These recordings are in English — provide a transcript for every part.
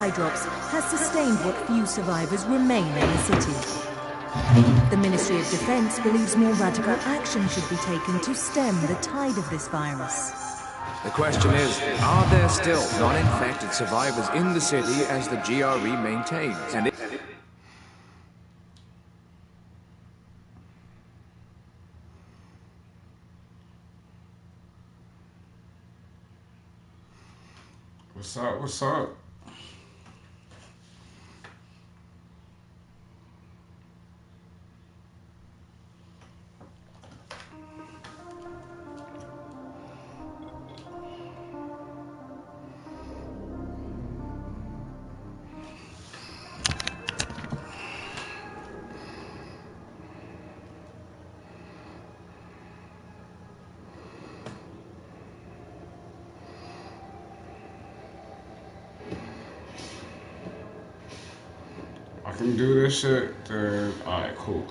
drops has sustained what few survivors remain in the city. The Ministry of Defense believes more radical action should be taken to stem the tide of this virus. The question is, are there still non-infected survivors in the city as the GRE maintains? What's up? What's up? I can do this shit, dude. Alright, cool.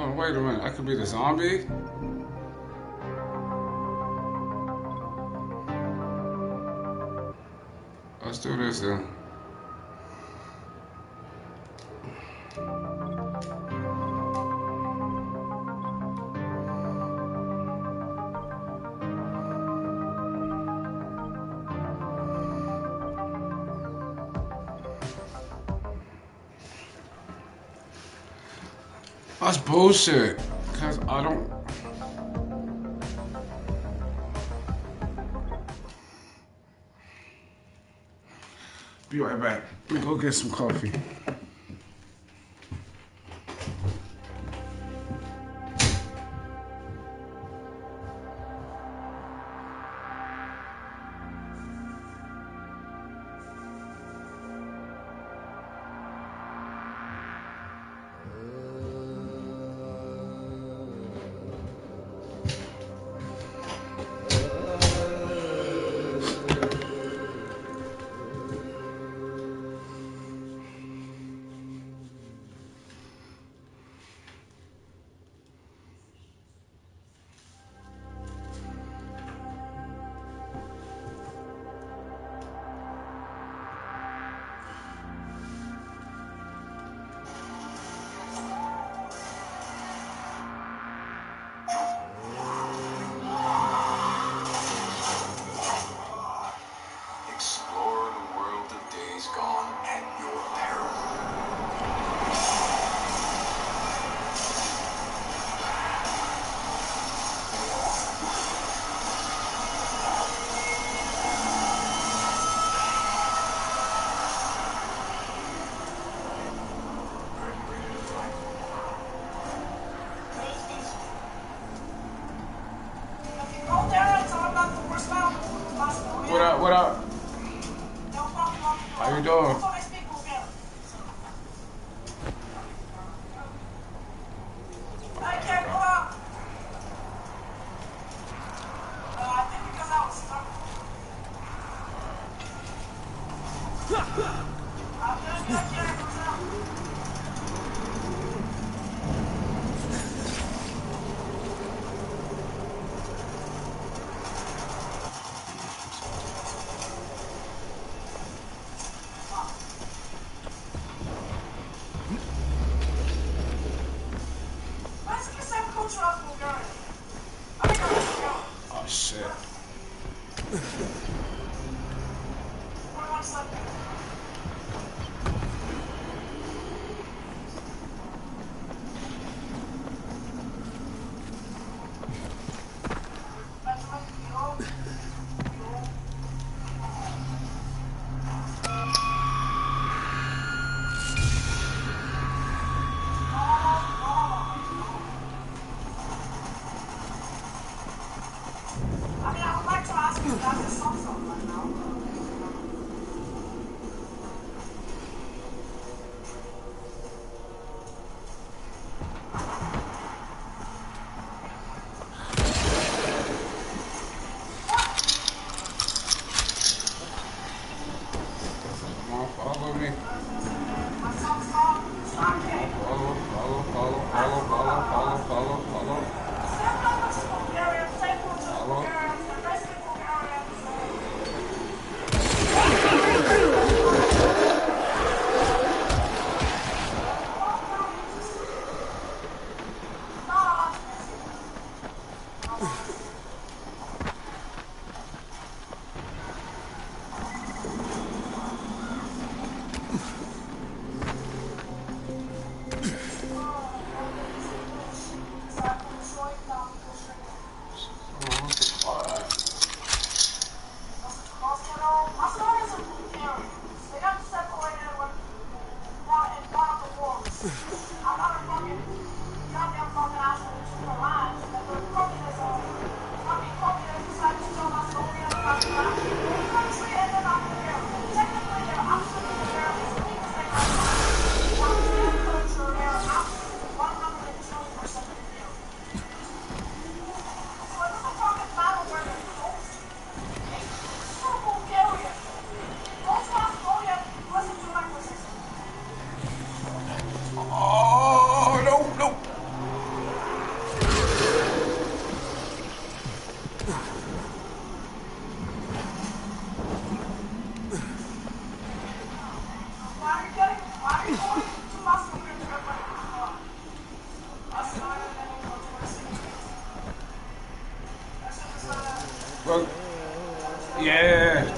Oh, wait a minute. I could be the zombie? Let's do this then. That's bullshit. Cause I don't. Be right back. Let me go get some coffee. What up? What up? How you doing? I can't go out. I think because I was stuck. I can't go out. Oh shit. I mean, I would like to ask you, Dr. Thompson. Oh, no, no. Well, yeah.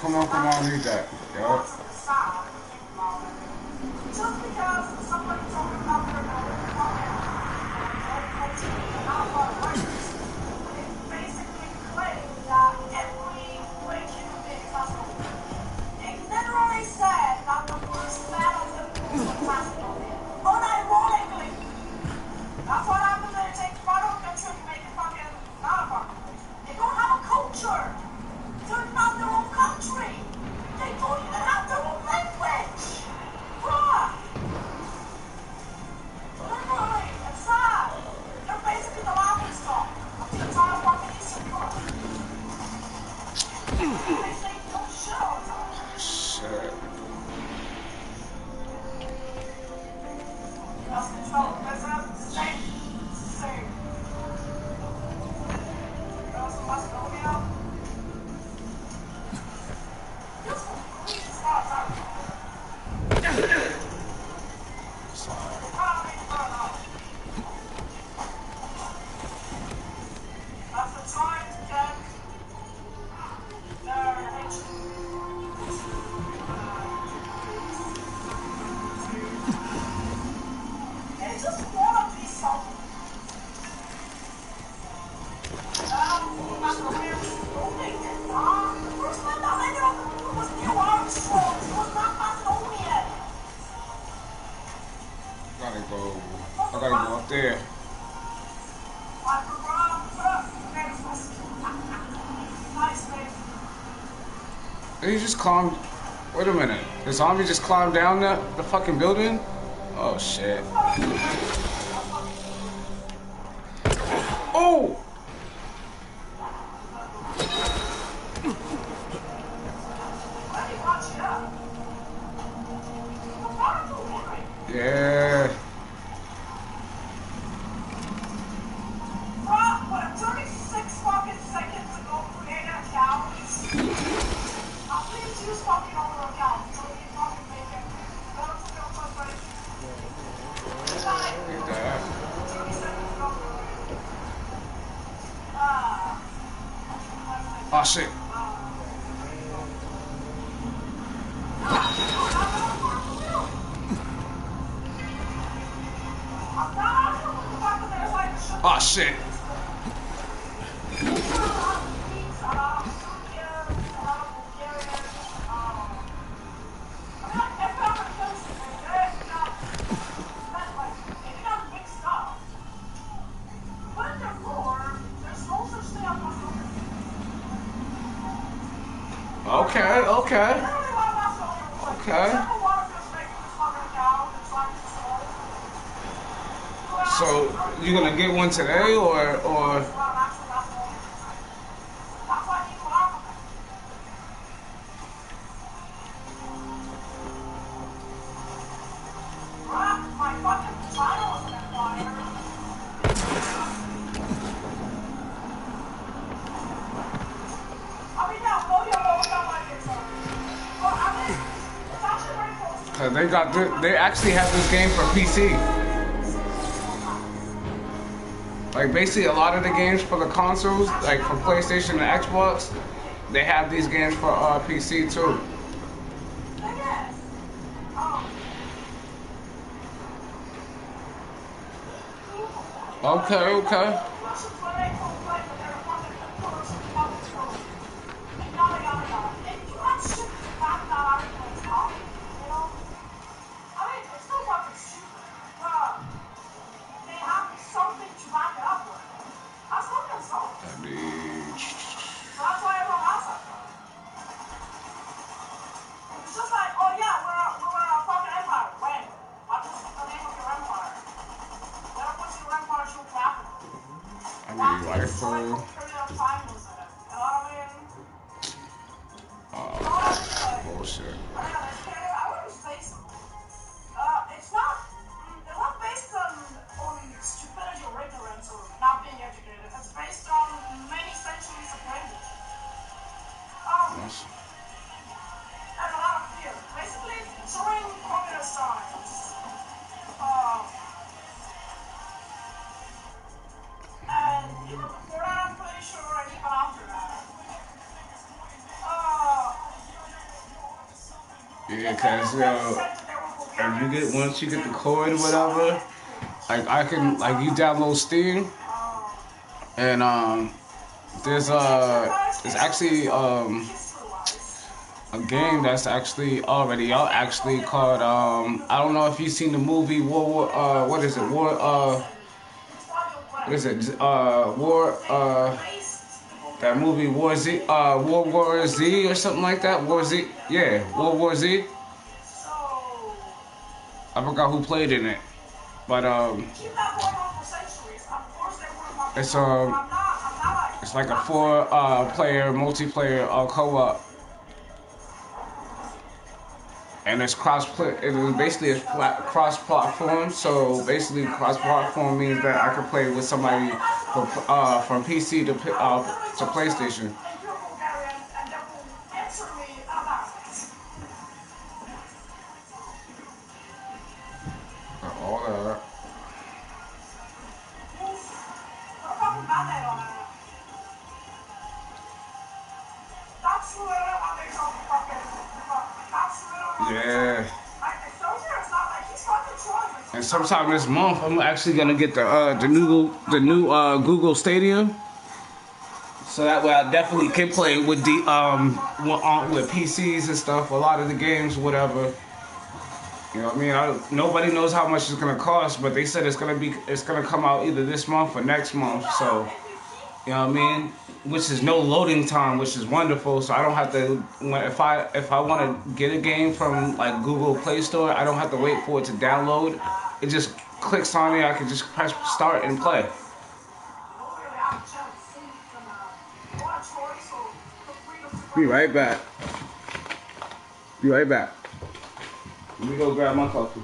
Come on, come on, I need that. Yup. Just because somebody told me about their it basically claims that every great human being is possible. It literally said that the worst battles that people were classical. Unironically. That's what happens when you take part of a country and make it fucking not a fucking place. They don't have a culture. They're not their own country. They don't even have their own language. Bruh. Literally, it's sad. They're basically the laughing stock of the entire fucking Eastern Europe. They say no shit all the time. Shit. That's control. That's same. Same. That's Macedonia. This one, please, stop. That's the time to get their They just want to be something. Macedonia was moving it, huh? The first man that landed on the moon was Neil Armstrong. It was not Macedonian. I gotta go up there. Nice, man. Did he just climb? Wait a minute. The zombie just climbed down the fucking building? Oh shit. Oh! Yeah. What, 36 fucking seconds ago created accounts? I'll please use fucking older accounts so we can fucking make it. That's the real first place. Get that. 30 seconds ago. Oh shit. Oh shit. Okay. So you gonna get one today or? Cause they actually have this game for PC. Like basically a lot of the games for the consoles, like for PlayStation and Xbox, they have these games for PC too. Okay, okay. I mean, It's just like, oh yeah, we're a fucking empire. When? What is the name of your empire? What's your empire should happen? I need rifle. Period of time was it? You know what I mean? Bullshit. I want to say something. It's not based on stupidity or ignorance or not being educated. It's based on many centuries of language. Yes. And a lot of fear. Basically, during communist times, and even before that, I'm pretty sure, and even after that. Yeah, cause if you get once you get the code or whatever, like I can like you download Steam, and there's actually a game that's actually already out actually called I don't know if you've seen the movie what is it what is it that movie War Z World War Z or something like that. War Z, yeah, World War Z. I forgot who played in it, but it's like a 4-player multiplayer co-op, and it's it was basically a cross-platform. So basically, cross-platform means that I can play with somebody from PC to PlayStation. All that. Yeah. And sometime this month, I'm actually gonna get the new Google Stadium, so that way I definitely can play with the with PCs and stuff. A lot of the games, whatever. You know what I mean? Nobody knows how much it's gonna cost, but they said it's gonna come out either this month or next month. So, you know what I mean? Which is no loading time, which is wonderful. So I don't have to if I want to get a game from like Google Play Store, I don't have to wait for it to download. It just clicks on it. I can just press start and play. Be right back. Be right back. Let me go grab my coffee.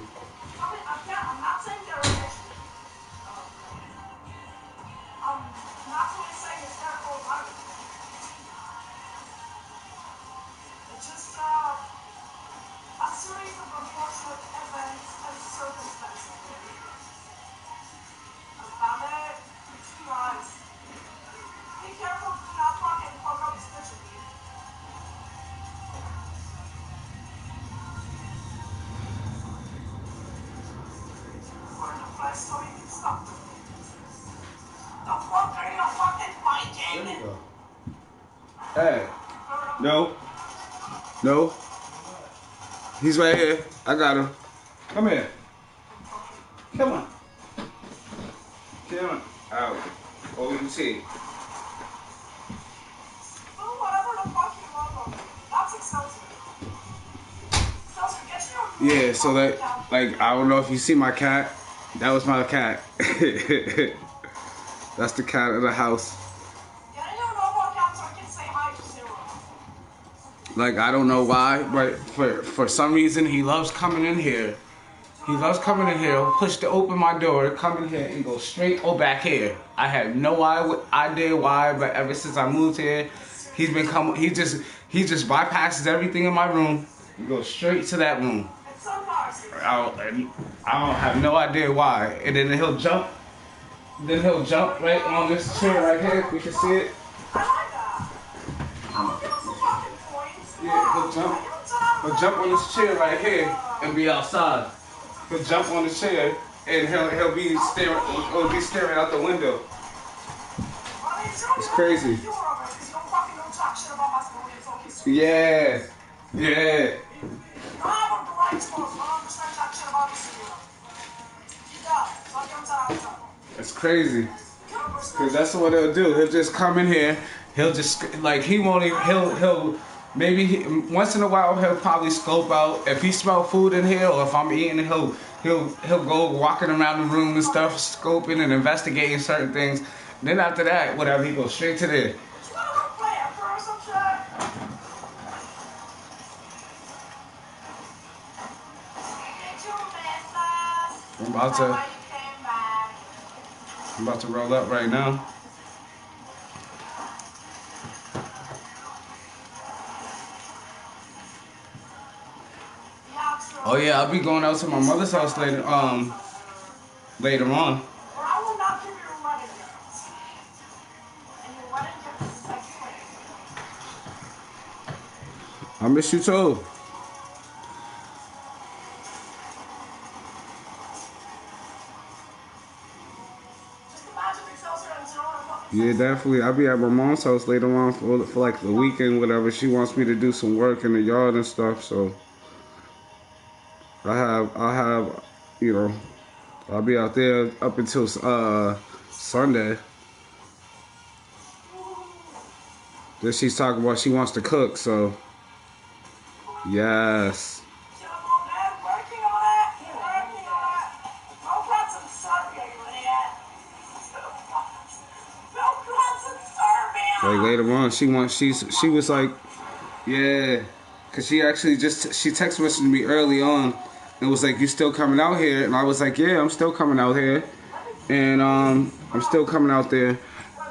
Hey, no, he's right here. I got him. Come here. Come on. Come on. Out. Oh, you can see. Yeah, so that, like, I don't know if you see my cat. That was my cat. That's the cat of the house. Like, I don't know why, but for some reason, he loves coming in here. He loves coming in here, open my door, come in here, and go straight back here. I have no idea why, but ever since I moved here, he's been coming. He just bypasses everything in my room. He goes straight to that room. I don't have no idea why. And then he'll jump. Then he'll jump right on this chair right here. If we can see it. Yeah, he'll jump on this chair right here and be outside. He'll jump on the chair and he'll be staring out the window. It's crazy. Yeah, yeah. It's crazy. Cause that's what he'll do. He'll just come in here. He'll just like he won't even. He'll maybe once in a while he'll probably scope out if he smell food in here or if I'm eating. He'll go walking around the room and stuff, scoping and investigating certain things. Then after that, whatever, he goes straight to there. I'm about to roll up right now. Oh yeah, I'll be going out to my mother's house later on. I miss you too. Yeah, definitely. I'll be at my mom's house later on for like the weekend, whatever. She wants me to do some work in the yard and stuff, so I'll have, you know, I'll be out there up until Sunday. Then she's talking about she wants to cook, so yes. Like later on, she was like, yeah, cause she actually she text messaged me early on, and was like, you still coming out here? And I was like, yeah, I'm still coming out here, and I'm still coming out there.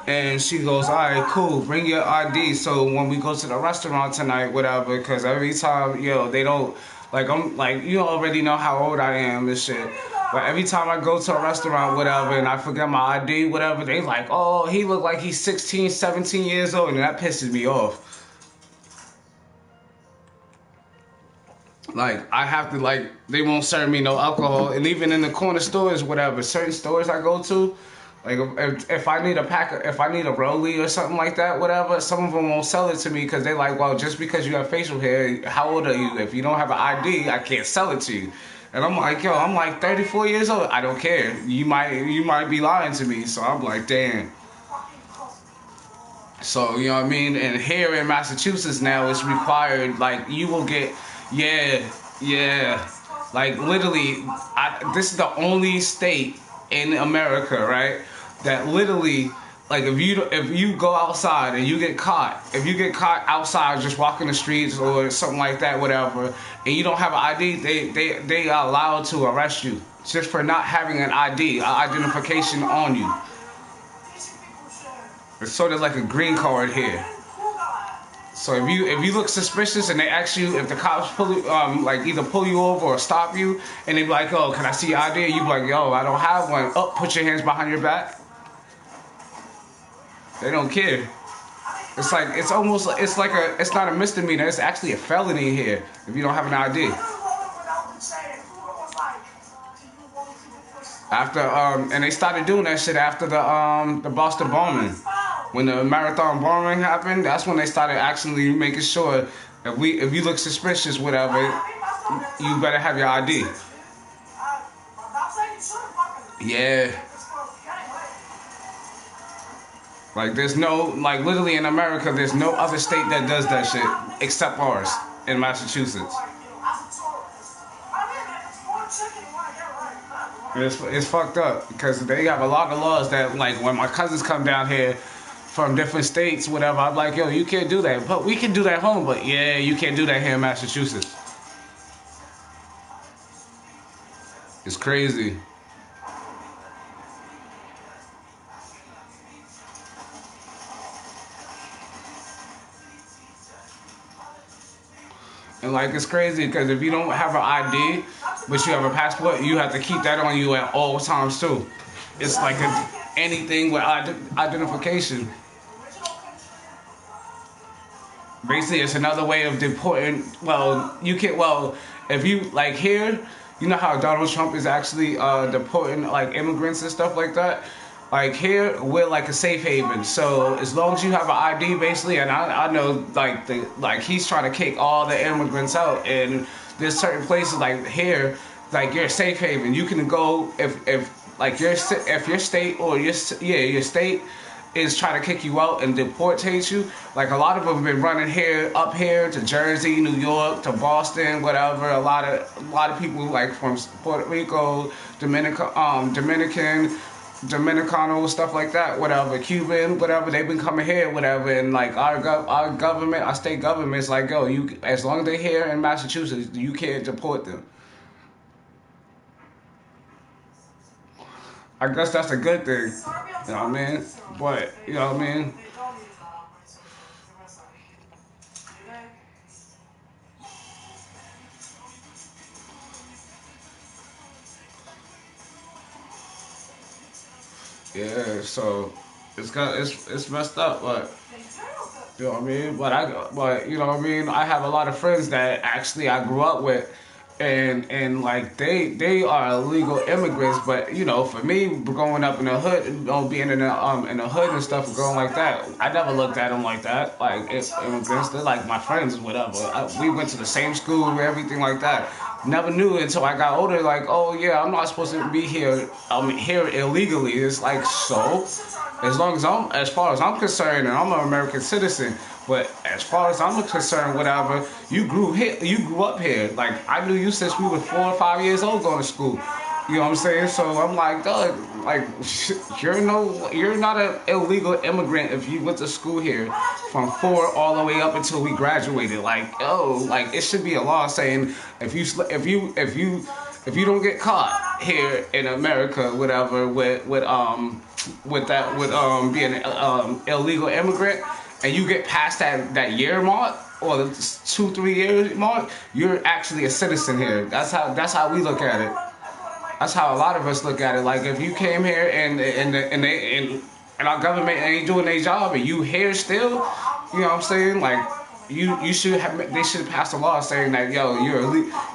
And she goes, all right, cool, bring your ID. So when we go to the restaurant tonight, whatever, cause every time, they don't, like, I'm like, you already know how old I am and shit. But every time I go to a restaurant, whatever, and I forget my ID, whatever, they like, oh, he look like he's 16, 17 years old, and that pisses me off. Like, I have to, like, they won't serve me no alcohol, and even in the corner stores, whatever, certain stores I go to, like, if I need a rollie or something like that, whatever, some of them won't sell it to me because they like, well, just because you have facial hair, how old are you? If you don't have an ID, I can't sell it to you. And I'm like, yo, I'm like 34 years old. I don't care. You might be lying to me. So I'm like, damn. So, you know what I mean? And here in Massachusetts now, it's required, like, you will get, yeah. Like, literally, this is the only state in America, right, that literally, like, if you go outside and you get caught, outside just walking the streets or something like that, whatever, and you don't have an ID, they are allowed to arrest you just for not having an ID, identification on you. It's sort of like a green card here. So if you look suspicious and they ask you, if the cops pull you, like either pull you over or stop you, and they be like, oh, can I see your ID? You be like, yo, I don't have one. Oh, put your hands behind your back. They don't care. It's like, it's not a misdemeanor. It's actually a felony here if you don't have an ID. After and they started doing that shit after the Boston bombing. When the marathon bombing happened, that's when they started actually making sure if you look suspicious, whatever, you better have your ID. Yeah. Like there's no, like literally in America, there's no other state that does that shit except ours in Massachusetts. It's fucked up because they have a lot of laws that, like, when my cousins come down here from different states, whatever, I'm like, yo, you can't do that. But we can do that home, but yeah, you can't do that here in Massachusetts. It's crazy. And like, it's crazy because if you don't have an ID, but you have a passport, you have to keep that on you at all times too. It's like anything with identification. Basically, it's another way of deporting. Well, you can't. Well, if you like here, you know how Donald Trump is actually deporting like immigrants and stuff like that. Like here, we're like a safe haven. So as long as you have an ID, basically, and I know like he's trying to kick all the immigrants out, and there's certain places like here, like you're a safe haven. You can go if like if your state or your state is trying to kick you out and deportate you. Like a lot of them have been running here up here to Jersey, New York, to Boston, whatever. A lot of people like from Puerto Rico, Dominican, Dominicano, stuff like that, whatever, Cuban, whatever. They've been coming here, whatever, and like our government, our state government's like, yo, you as long as they're here in Massachusetts, you can't deport them. I guess that's a good thing, you know what I mean? But, you know what I mean? Yeah, so it's messed up, but you know what I mean. But you know what I mean. I have a lot of friends that actually I grew up with, and like they are illegal immigrants. But you know, for me, growing up in the hood, you know, being in the hood and stuff, going like that, I never looked at them like that. Like immigrants, they're like my friends, whatever. We went to the same school, everything like that. Never knew until I got older. Like, oh yeah, I'm not supposed to be here. I'm here illegally. It's like so. As far as I'm concerned, and I'm an American citizen. But as far as I'm concerned, whatever, you grew up here. Like I knew you since we were 4 or 5 years old going to school. You know what I'm saying? So I'm like, Doug, like you're not an illegal immigrant if you went to school here from 4 all the way up until we graduated. Like, oh, like it should be a law saying if you don't get caught here in America, whatever, with being an illegal immigrant, and you get past that year mark or the 2-3 years mark, you're actually a citizen here. That's how we look at it. That's how a lot of us look at it. Like if you came here and our government ain't doing their job and you here still, you know what I'm saying? Like they should pass a law saying that yo,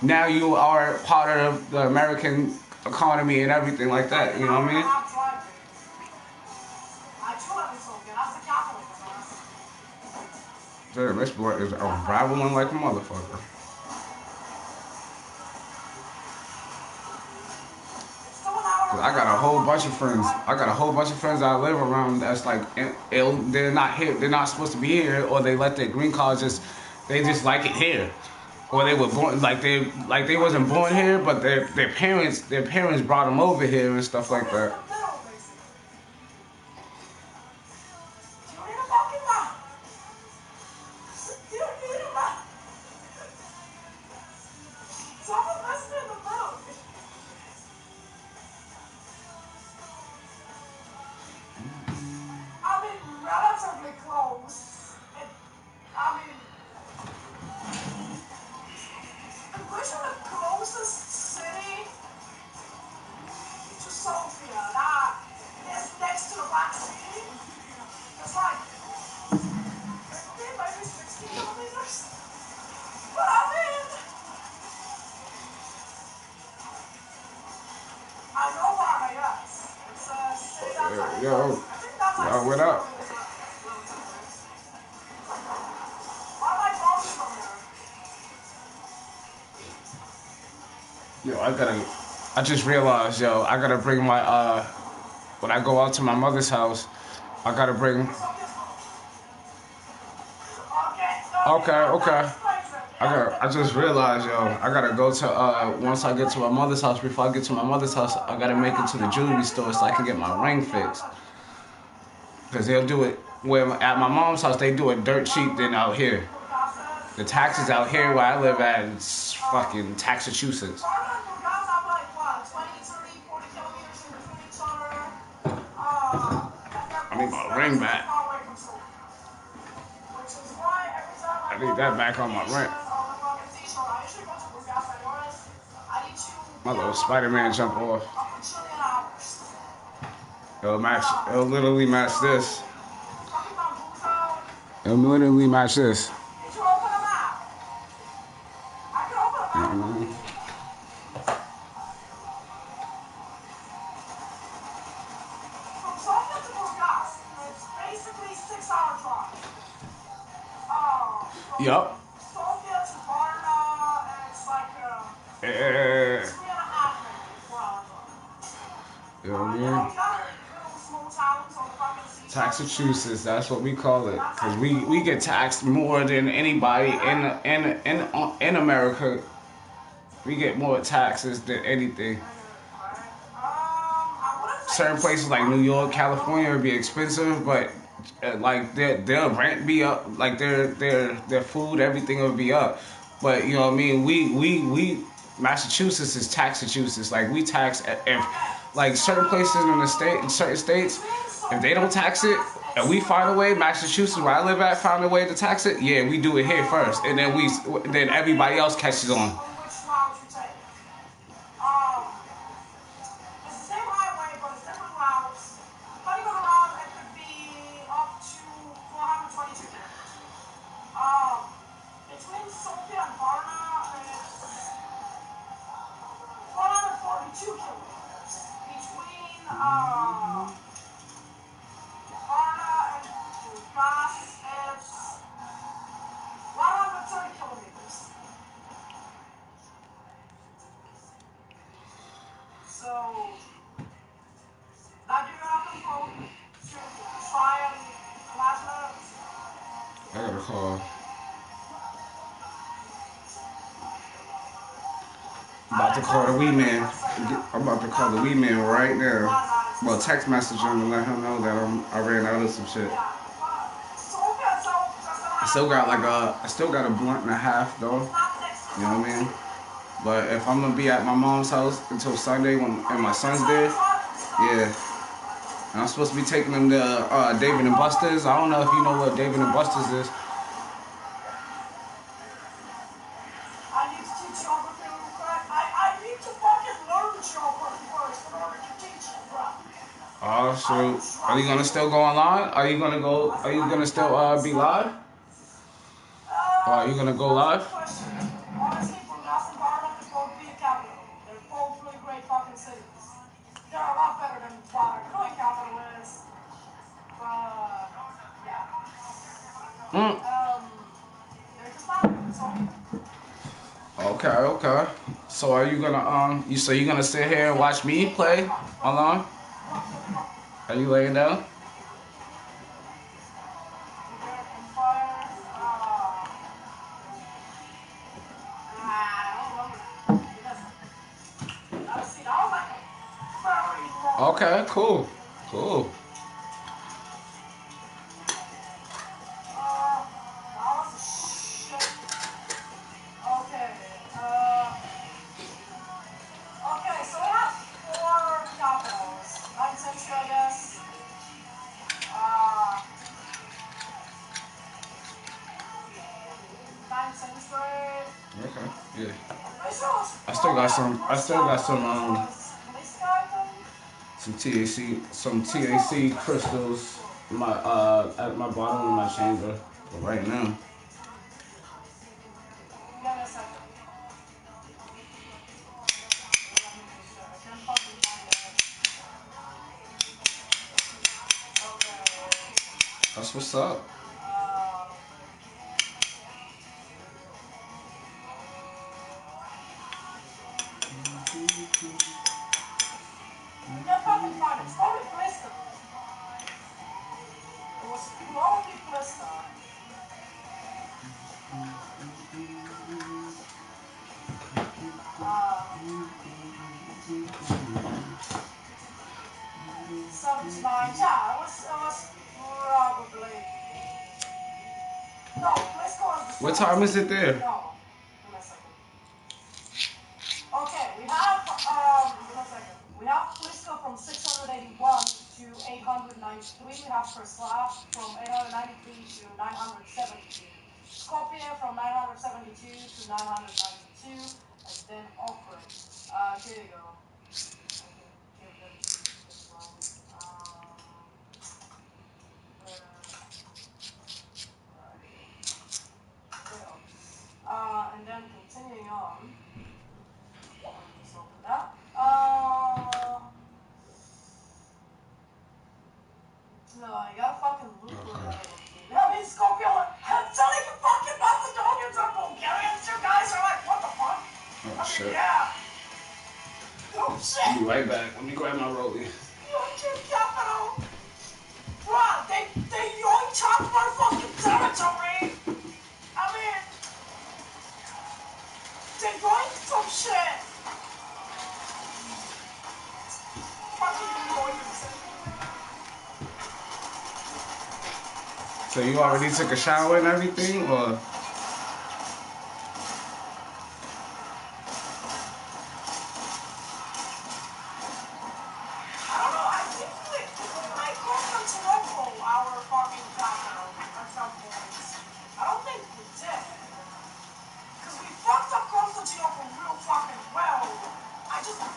now you are part of the American economy and everything like that. You know what I mean? Damn, this boy is unraveling like a motherfucker. I got a whole bunch of friends. That I live around that's like they're not here. They're not supposed to be here, or they let their green cards they just like it here, or they were born like they wasn't born here, but their parents brought them over here and stuff like that. Yo, what up? Yo, I just realized, yo, I gotta bring my, when I go out to my mother's house, I gotta bring, okay. I just realized, yo, I gotta go to, once I get to my mother's house, before I get to my mother's house, I gotta make it to the jewelry store so I can get my ring fixed. Because they'll do it, at my mom's house, they do it dirt cheap than out here. The taxes out here where I live at is fucking Massachusetts. I need my ring back. I need that back on my rent. My little Spider-Man jump off. It'll literally match this. It'll literally match this. 6-hour drive. Yup. Sofia to Varna, and it's like 3.5 maybe, 4-hour drive. You know what I You know, mean? we got little small towns on the fucking seashore. Taxachusetts, that's what we call it, cause we get taxed more than anybody in America. We get more taxes than anything. I wouldn't say Certain places like New York, California would be expensive, but like their rent be up, like their food, everything would be up. But you know what I mean? We Massachusetts is Taxachusetts. Like we tax if like certain places in the state, in certain states, if they don't tax it, and we find a way, Massachusetts where I live at, find a way to tax it. Yeah, we do it here first, and then everybody else catches on. which route you take. It's the same highway, but it's different routes. Depending on the route, it could be up to 422 kilometers. Between Sofia and Varna, it's 442 kilometers. Between Varna and Gas, it's 130 kilometers. So, that give you enough info to try and imagine it. I gotta call. I'm about to call the wee man. I'm about to call the wee man right now. Well, text message him and let him know that I ran out of some shit. I still got a blunt and a half though. You know what I mean? But if I'm gonna be at my mom's house until Sunday and my son's there, yeah. And I'm supposed to be taking them to David and Buster's. I don't know if you know what David and Buster's is. I need to teach geography real quick. I need to fucking learn geography first in order to teach it, bro. Oh shoot. Are you gonna still go online? Are you gonna still be live? Or are you gonna go live? Honestly, from Gas and Varna, they both be a capital. They're both really great fucking cities. They're a lot better than Varna. Knowing capital is. But, yeah. They're just not so. Okay. So are you gonna you're gonna sit here and watch me play online? Are you laying down? Okay, cool. Okay, so we have 4 capitals. 9th century, I guess. 9th century. Okay, yeah. I still got some THC crystals in my at my bottom of my chamber. But right now. Give me a second. That's what's up. You're fucking fine. It's only blister. It was only blister. Yeah, it was probably. No, blister was the What time is it there? No. Give me a second. Okay, we have give me a second. We have blister from 681 to 893. We have Preslav from 893 to 972. Skopje from 972 to 992, and then Ohrid. Here you go. I can give this one. And then continuing on. Just open that. No, you gotta fucking loop it. shit. Yeah. Oh shit. I'll be right back. Let me grab my rollie. Yoink capital. Bruh, they yoink chopped my fucking territory. I mean, they yoink some shit. Fucking yoinks. So you already took a shower and everything, or? I don't know, I think we might go to Toronto, our fucking capital, at some point. I don't think we did. Because we fucked up Costa Toronto real fucking well. I just don't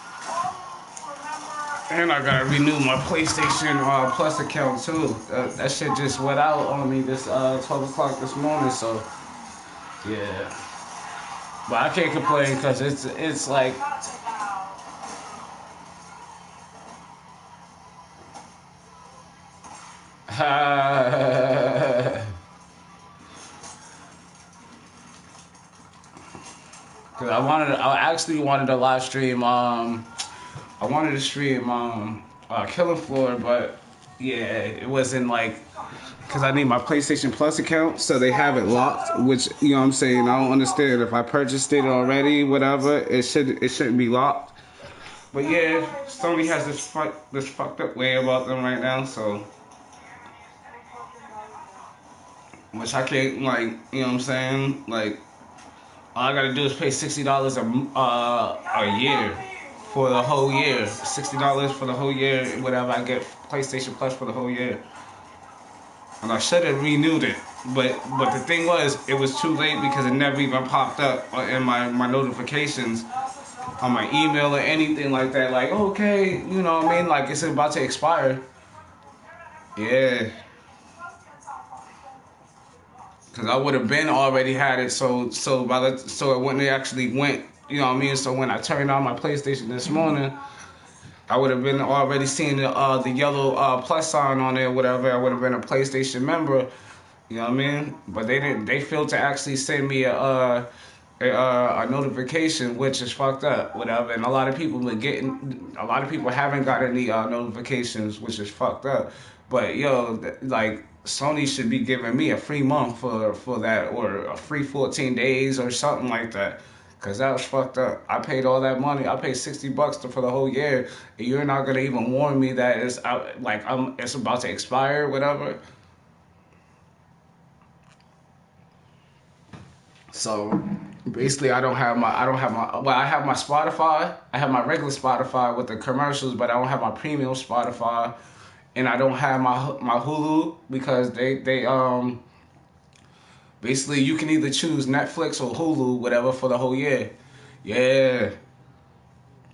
remember. And I gotta renew my PlayStation Plus account too. That shit just went out on me this 12 o'clock this morning, so yeah. But I can't complain because it's like Gotta check that out. cause I actually wanted to live stream I wanted to stream Killing Floor, but yeah, it wasn't like, cause I need my PlayStation Plus account, so they have it locked. Which, you know what I'm saying, I don't understand. If I purchased it already, whatever, it shouldn't be locked. But yeah, Sony has this fucked up way about them right now, so which I can't, like, you know what I'm saying, like all I gotta do is pay $60 a year. For the whole year, $60 for the whole year, whatever I get PlayStation Plus for the whole year. And I should have renewed it, but the thing was, it was too late because it never even popped up in my notifications on my email or anything like that. Like, okay, you know what I mean? Like, it's about to expire. Yeah. Cause I would have been already had it, so it wouldn't actually went. You know what I mean? So when I turned on my PlayStation this morning, I would have been already seeing the yellow plus sign on there, whatever. I would have been a PlayStation member. You know what I mean? But they didn't. They failed to actually send me a notification, which is fucked up, whatever. And a lot of people haven't got any notifications, which is fucked up. But yo, like Sony should be giving me a free month for that, or a free 14 days or something like that. Cause that was fucked up. I paid all that money. I paid $60 for the whole year. And you're not gonna even warn me that it's out, like it's about to expire, whatever. So basically, I have my Spotify. I have my regular Spotify with the commercials, but I don't have my premium Spotify, and I don't have my Hulu because they basically, you can either choose Netflix or Hulu, whatever, for the whole year. Yeah.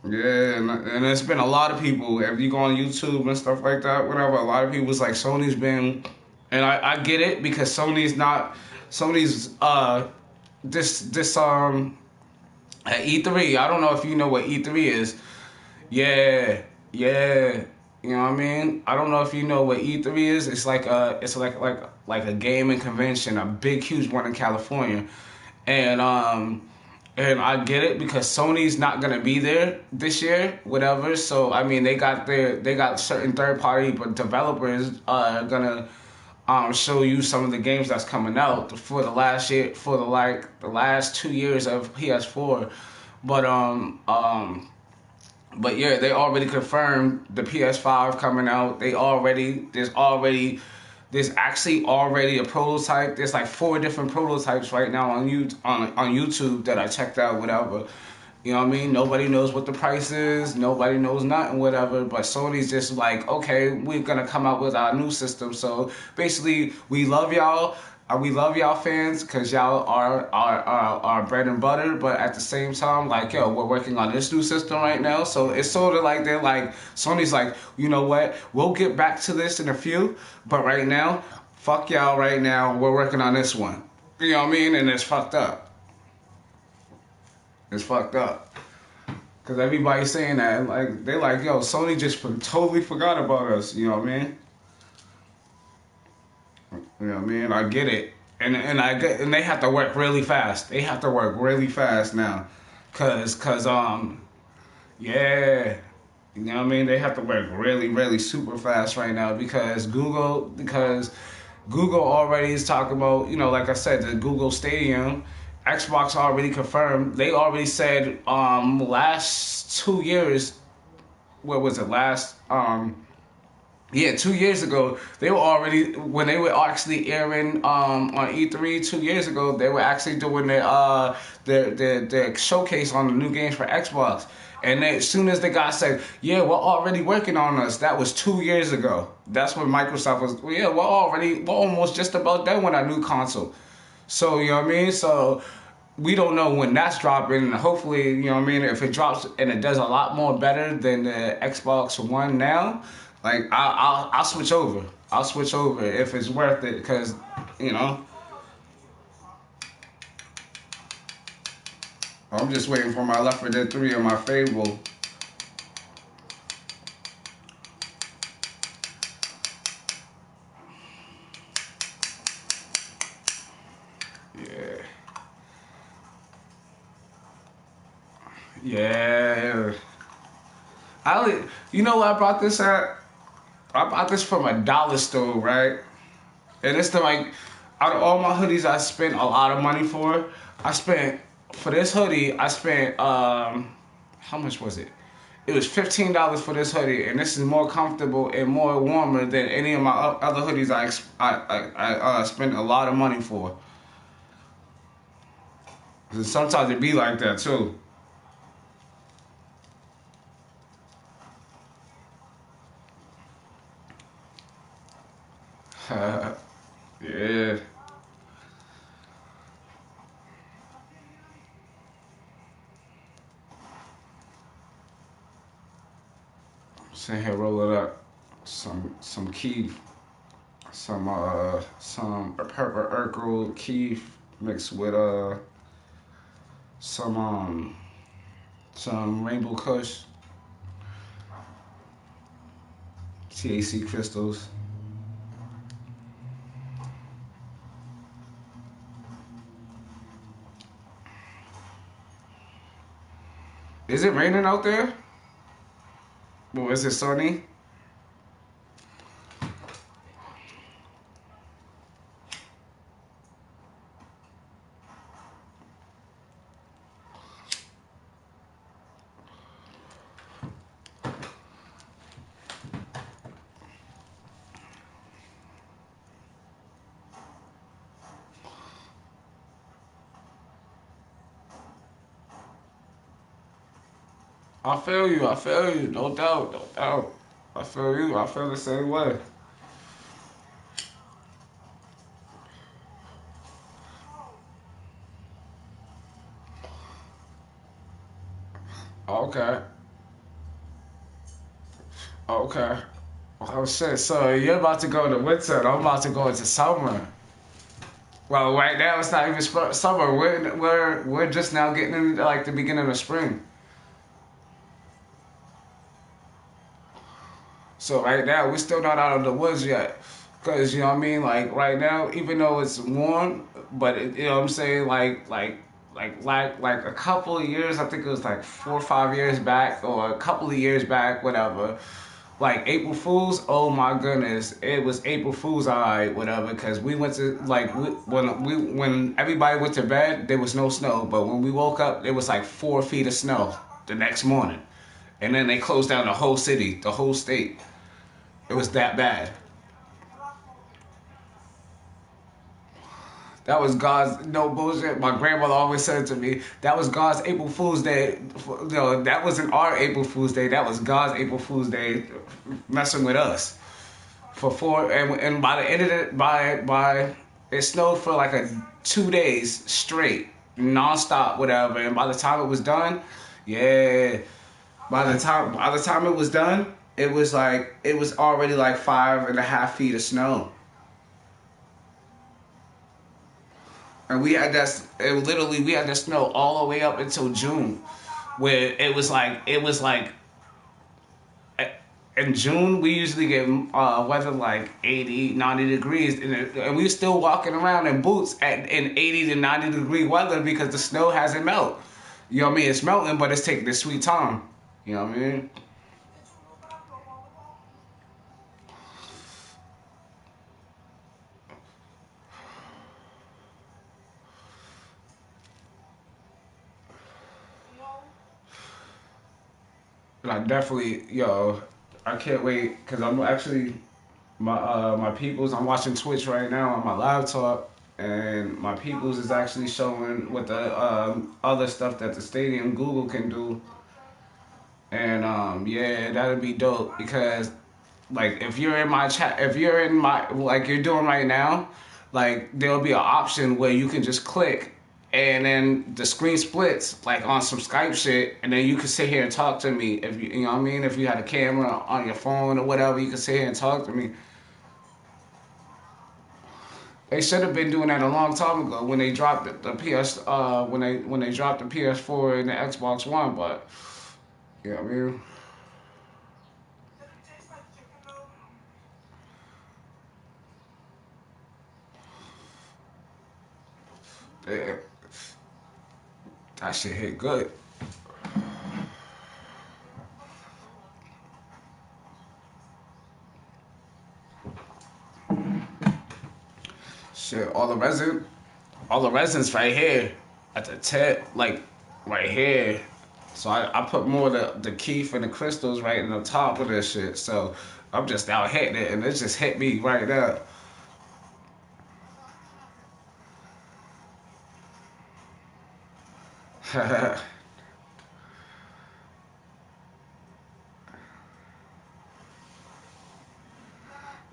Yeah, and there's been a lot of people, if you go on YouTube and stuff like that, whatever, a lot of people was like, Sony's been, and I get it, because Sony's at E3, I don't know if you know what E3 is. Yeah. You know what I mean? I don't know if you know what E3 is. It's like a gaming convention, a big, huge one in California, and I get it because Sony's not gonna be there this year, whatever. So I mean, they got certain third party developers gonna show you some of the games that's coming out for the last year, for the last 2 years of PS4, but yeah, they already confirmed the PS5 coming out. There's actually already a prototype. There's like 4 different prototypes right now on YouTube that I checked out, whatever. You know what I mean? Nobody knows what the price is. Nobody knows nothing, whatever. But Sony's just like, okay, we're gonna come out with our new system. So basically, we love y'all. We love y'all fans because y'all are our bread and butter, but at the same time, like, yo, we're working on this new system right now. So it's sort of like they're like, Sony's like, you know what? We'll get back to this in a few, but right now, fuck y'all right now. We're working on this one. You know what I mean? And it's fucked up. It's fucked up. Because everybody's saying that. Like, they're like, yo, Sony just totally forgot about us. You know what I mean? You know what I mean? I get it. And they have to work really fast. They have to work really fast now. cause yeah, you know what I mean. They have to work really, really super fast right now because Google already is talking about, you know, like I said, the Google Stadium. Xbox already confirmed. They already said last 2 years. What was it last? Yeah, 2 years ago, they were already, when they were actually airing on E3 2 years ago, they were actually doing their showcase on the new games for Xbox. And as soon as the guy said, yeah, we're already working on us, that was 2 years ago. That's when Microsoft was, yeah, we're almost just about done with our new console. So, you know what I mean? So, we don't know when that's dropping. Hopefully, you know what I mean, if it drops and it does a lot more better than the Xbox One now, like I'll switch over. I'll switch over if it's worth it, because you know I'm just waiting for my Left 4 Dead 3 and my Fable. Yeah. Yeah. You know what I brought this at? I bought this from a dollar store, right? And it's the like, out of all my hoodies I spent a lot of money for, for this hoodie, I spent, how much was it? It was $15 for this hoodie, and this is more comfortable and more warmer than any of my other hoodies I spent a lot of money for. And sometimes it be like that too. Yeah. Sitting here rolling up some Keef, some purple Urkel Keef mixed with some Rainbow Kush, THC crystals. Is it raining out there? Well, is it sunny? I feel you, no doubt, no doubt. I feel you, I feel the same way. Okay, okay. Oh shit, so you're about to go into winter and I'm about to go into summer. Well, right now it's not even summer. We're just now getting into like the beginning of spring. So right now we're still not out of the woods yet, cause you know what I mean. Like right now, even though it's warm, but you know what I'm saying. Like a couple of years. I think it was like 4 or 5 years back, or a couple of years back, whatever. Like April Fools, oh my goodness, it was April Fools, alright, whatever. Cause we went to when everybody went to bed, there was no snow, but when we woke up, there was like 4 feet of snow the next morning, and then they closed down the whole city, the whole state. It was that bad. That was God's, no bullshit. My grandmother always said to me, that was God's April Fool's Day. No, that wasn't our April Fool's Day. That was God's April Fool's Day messing with us. And by the end of it, it snowed for like 2 days straight, nonstop, whatever. And by the time it was done, yeah, by the time it was done, it was already like 5.5 feet of snow. And we had we had that snow all the way up until June, where it was like, in June we usually get weather like 80, 90 degrees, and we were still walking around in boots in 80 to 90 degree weather because the snow hasn't melted. You know what I mean? It's melting, but it's taking its sweet time. You know what I mean? And I definitely, yo, I can't wait because I'm actually my peoples. I'm watching Twitch right now on my laptop, and my peoples is actually showing what the other stuff that the Stadium Google can do. And yeah, that'd be dope because like if you're in my chat, if you're in my like you're doing right now, like there'll be an option where you can just click and then the screen splits like on some Skype shit, and then you can sit here and talk to me if you know what I mean. If you had a camera on your phone or whatever, you can sit here and talk to me. They should have been doing that a long time ago when they dropped the PS when they dropped the PS4 and the Xbox One, but you know what I mean. Yeah, that shit hit good. Shit, all the residents right here at the tip, like right here. So I put more of the keef and the crystals right in the top of this shit. So I'm just out hitting it, and it just hit me right there.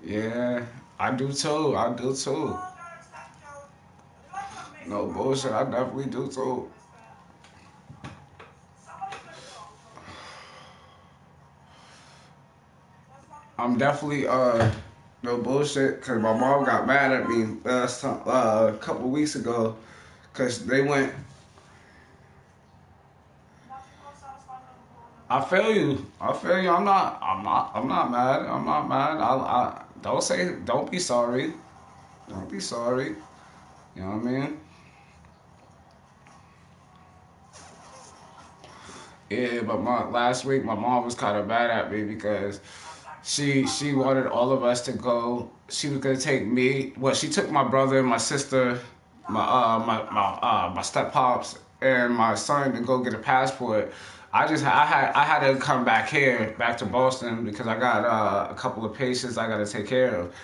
Yeah, I do too. I do too. No bullshit. I definitely do too. I'm definitely no bullshit because my mom got mad at me last time a couple weeks ago because they went. I feel you. I feel you. I'm not mad. I'm not mad. I don't say. Don't be sorry. Don't be sorry. You know what I mean? Yeah, but my last week my mom was kind of mad at me because she wanted all of us to go. She was gonna take me. Well, she took my brother and my sister, my step pops and my son to go get a passport. I had to come back here, back to Boston because I got a couple of patients I got to take care of.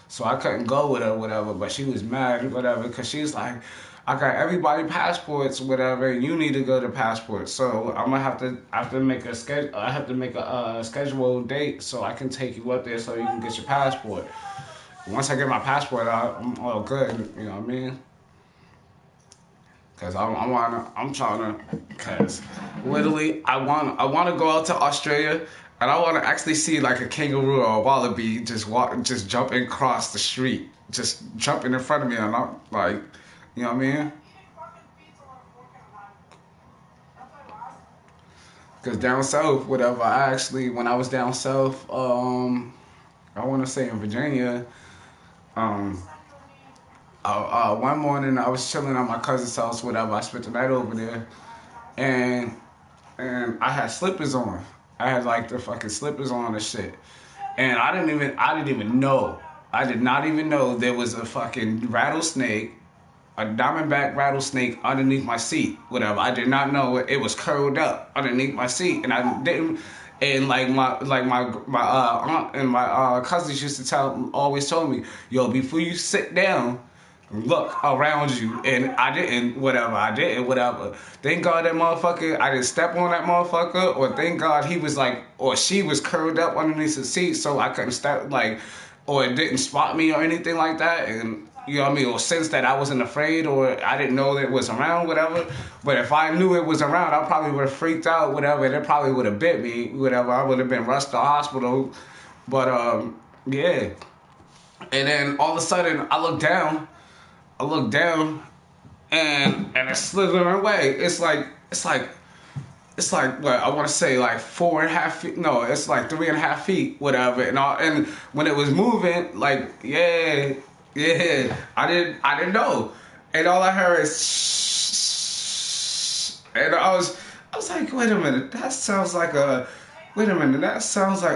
So I couldn't go with her, whatever. But she was mad, whatever, because she's like, I got everybody passports, whatever. And you need to go to passport. So I'm gonna have to make a schedule. I have to make a scheduled date so I can take you up there so you can get your passport. Once I get my passport out, I'm all good. You know what I mean? Cause I'm trying to, cause literally I want to go out to Australia and I want to actually see like a kangaroo or a wallaby just jumping across the street, just jumping in front of me, and I'm like, you know what I mean? Cause down south, whatever, I actually when I was down south, I want to say in Virginia, um, one morning I was chilling at my cousin's house, whatever. I spent the night over there, and I had slippers on. I had like the fucking slippers on and shit, and I didn't even know. I did not even know there was a fucking rattlesnake, a diamondback rattlesnake underneath my seat. Whatever. I did not know it was curled up underneath my seat, and I didn't. And like my aunt and my cousins used to always told me, yo, before you sit down, look around you. And I didn't whatever. Thank God that motherfucker, I didn't step on that motherfucker, or thank God he was like, or she was curled up underneath the seat so I couldn't step, like, or it didn't spot me or anything like that. And you know what I mean, or sense that I wasn't afraid or I didn't know that it was around, whatever. But if I knew it was around, I probably would have freaked out, whatever, and it probably would have bit me, whatever. I would have been rushed to the hospital. But yeah. And then all of a sudden I look down and it's slithering away. It's like what I want to say, like 4.5 feet. No, it's like 3.5 feet, whatever. And when it was moving, like yeah, I didn't know. And all I heard is shh, And I was like, wait a minute, that sounds like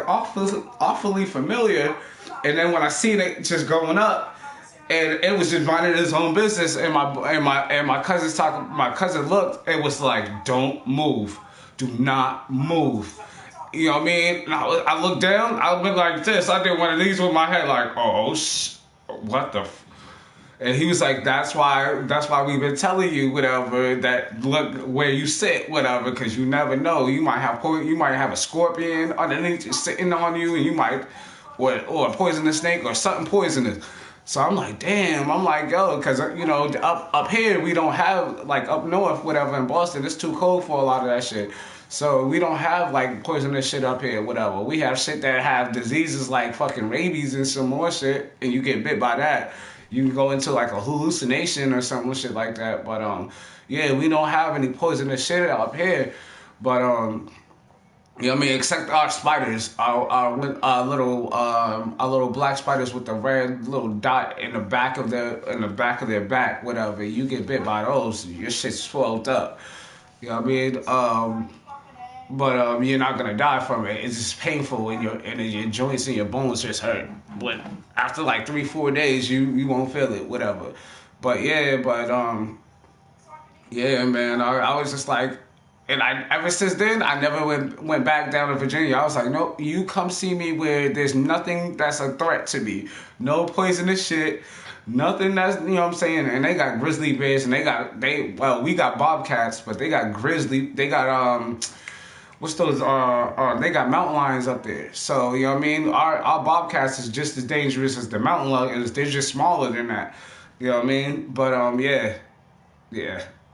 awfully familiar. And then when I seen it just going up, and it was just minding his own business, and my cousin looked, it was like, don't move, do not move. You know what I mean? And I looked down, I went like this. I did one of these with my head, like, what the. And he was like, that's why we've been telling you, whatever, that look where you sit, whatever, because you never know. You might have a scorpion underneath you sitting on you, and you might, or a poisonous snake or something poisonous. So I'm like, damn. I'm like, yo, because, you know, up here, we don't have, like, up north, whatever, in Boston, it's too cold for a lot of that shit. So we don't have, like, poisonous shit up here, whatever. We have shit that have diseases like fucking rabies and some more shit, and you get bit by that. You can go into like a hallucination or something shit like that. But yeah, we don't have any poisonous shit up here. But you know what I mean, except our spiders, our little black spiders with the red little dot in the back of their back, whatever. You get bit by those, your shit's swelled up. You know what I mean? But you're not gonna die from it. It's just painful, and your joints and your bones just hurt. But after like 3-4 days, you won't feel it, whatever. But yeah, yeah, man. I was just like, and ever since then, I never went back down to Virginia. I was like, no, you come see me where there's nothing that's a threat to me. No poisonous shit. Nothing that's, you know what I'm saying? And they got grizzly bears, and we got bobcats, but they got what's those? They got mountain lions up there. So, you know what I mean? Our bobcats is just as dangerous as the mountain lions. They're just smaller than that. You know what I mean? But, yeah.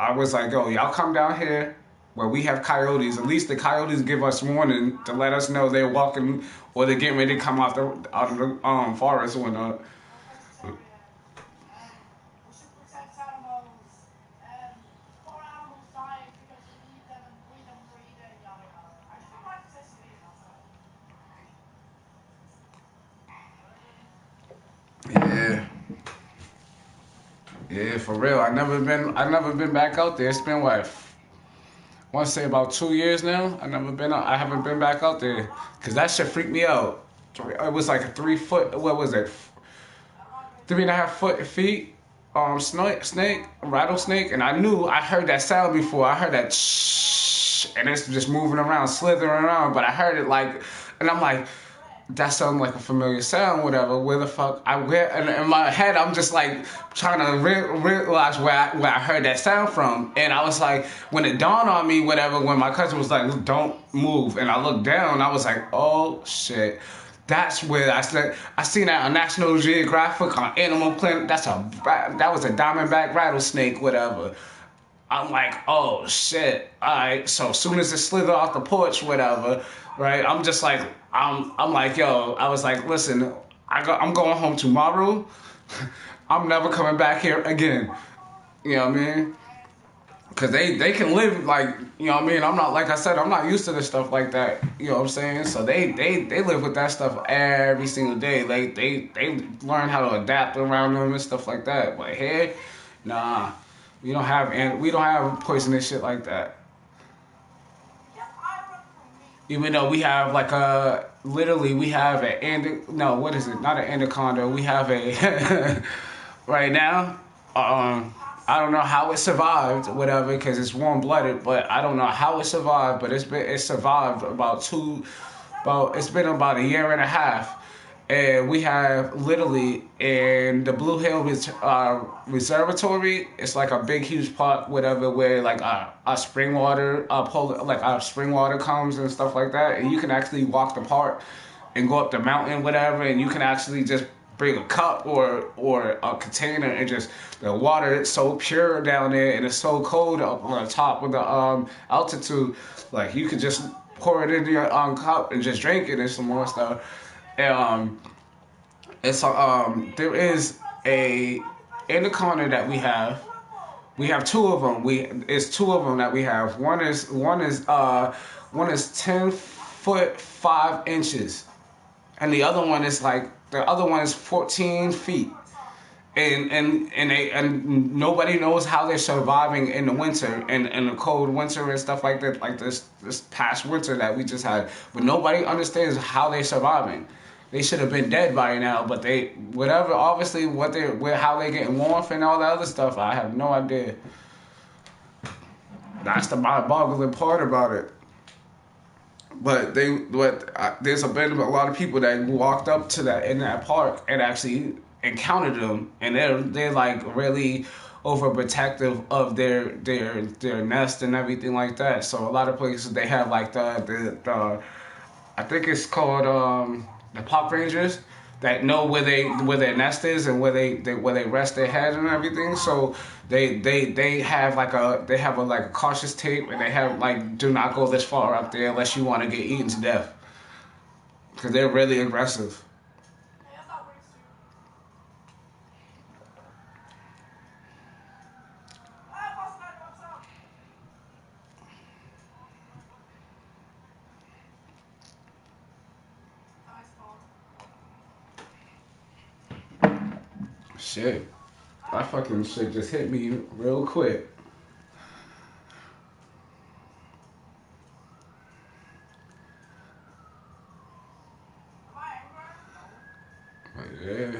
I was like, yo, y'all come down here where we have coyotes. At least the coyotes give us warning to let us know they're walking or they're getting ready to come out of the forest or whatnot. Yeah, for real. I never been back out there. It's been what, I want to say about 2 years now. I haven't been back out there because that shit freaked me out. It was like a 3 foot. What was it? 3.5 feet. Snake, rattlesnake, and I heard that sound before. I heard that shh, and it's just moving around, slithering around. But I heard it like, and I'm like, that sounds like a familiar sound, whatever. Where the fuck and in my head, I'm just like trying to realize where I heard that sound from. And I was like, when it dawned on me, whatever, when my cousin was like, don't move, and I looked down, I was like, oh shit. That's where I seen that on National Geographic on Animal Planet. That was a diamondback rattlesnake, whatever. I'm like, oh shit. All right. So as soon as it slithered off the porch, whatever, right? I'm just like, I'm like, yo. I was like, listen, I'm going home tomorrow. I'm never coming back here again. You know what I mean? Because they can live like, you know what I mean? I'm not, like I said, I'm not used to this stuff like that. You know what I'm saying? So they live with that stuff every single day. They learn how to adapt around them and stuff like that. But here, nah, we don't have poisonous shit like that. Even though we have like we have what is it? Not an anaconda. We have a right now. I don't know how it survived, whatever, because it's warm-blooded. But I don't know how it survived. But it survived it's been about a year and a half, and we have literally in the Blue Hill Reservatory. It's like a big, huge park, whatever, where like our spring water, comes and stuff like that, and you can actually walk the park and go up the mountain, whatever, and you can actually just bring a cup or a container, and just the water is so pure down there, and it's so cold up on the top of the altitude. Like you could just pour it into your cup and just drink it and some more stuff. And there is a anaconda that we have. We have two of them. It's two of them that we have. One is 10 foot 5 inches, and the other one is 14 feet. and nobody knows how they're surviving in the winter and in the cold winter and stuff like that, like this past winter that we just had. But nobody understands how they're surviving. They should have been dead by now, but they whatever. Obviously, how they getting warmth and all that other stuff, I have no idea. That's the mind-boggling part about it. But there's been a lot of people that walked up to that in that park and actually encountered them, and they're like really overprotective of their nest and everything like that. So a lot of places they have like the I think it's called the park rangers that know where their nest is and where they rest their head and everything. So they have a cautious tape, and they have like, do not go this far up there unless you want to get eaten to death, because they're really aggressive. Shit, that fucking shit just hit me real quick. Yeah.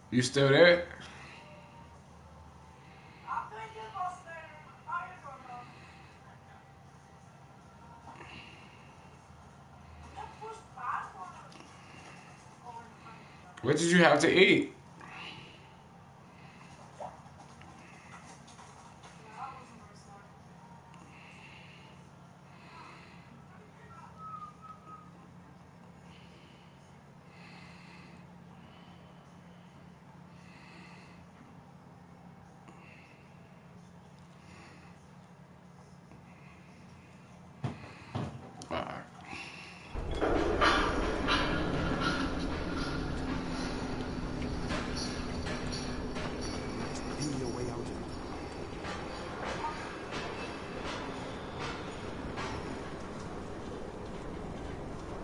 You still there? What did you have to eat?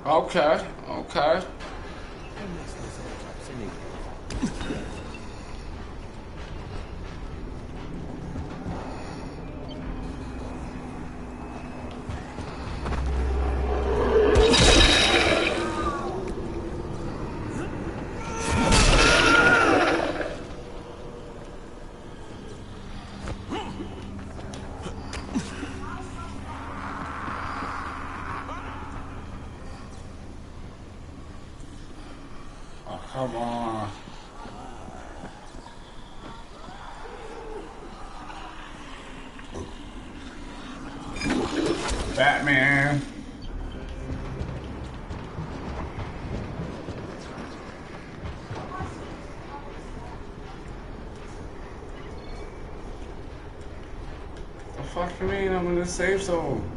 Okay, okay. Come on. Batman. The fuck you mean I'm in the safe zone?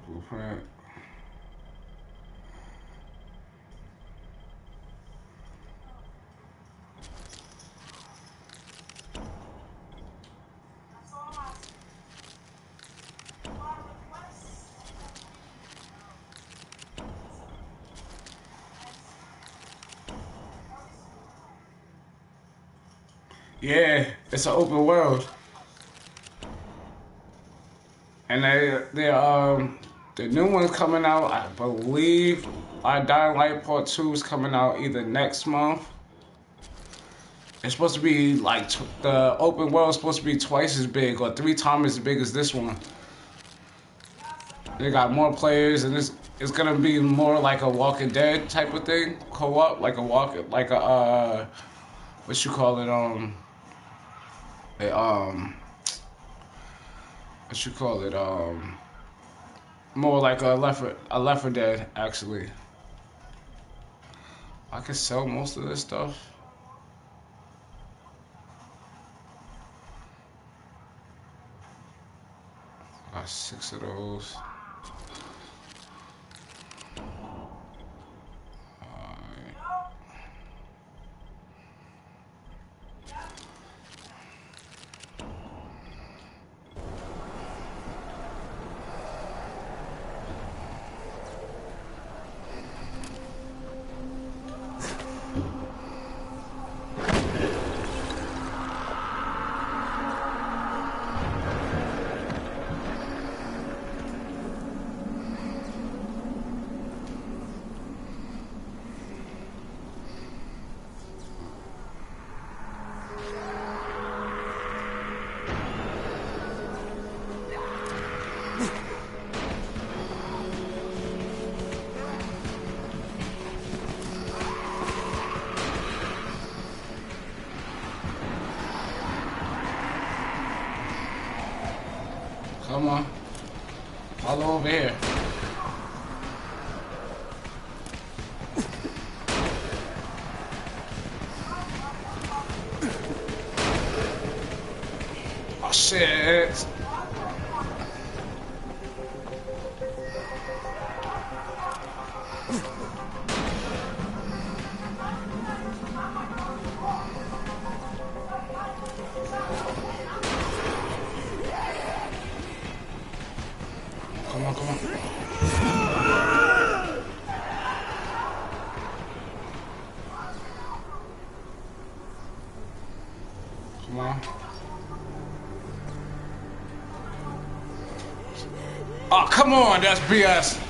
Blueprint. Yeah, it's an open world. And the new one's coming out, I believe. Dying Light Part 2 is coming out either next month. It's supposed to be like the open world is supposed to be twice as big or 3 times as big as this one. They got more players, and it's it's gonna be more like a Walking Dead type of thing, co-op, like a what you call it, what you call it, more like a Left 4 Dead actually. I can sell most of this stuff. Got 6 of those. Come on. Follow over here. Oh shit. Come on, come on. Come on. Oh, come on, that's BS.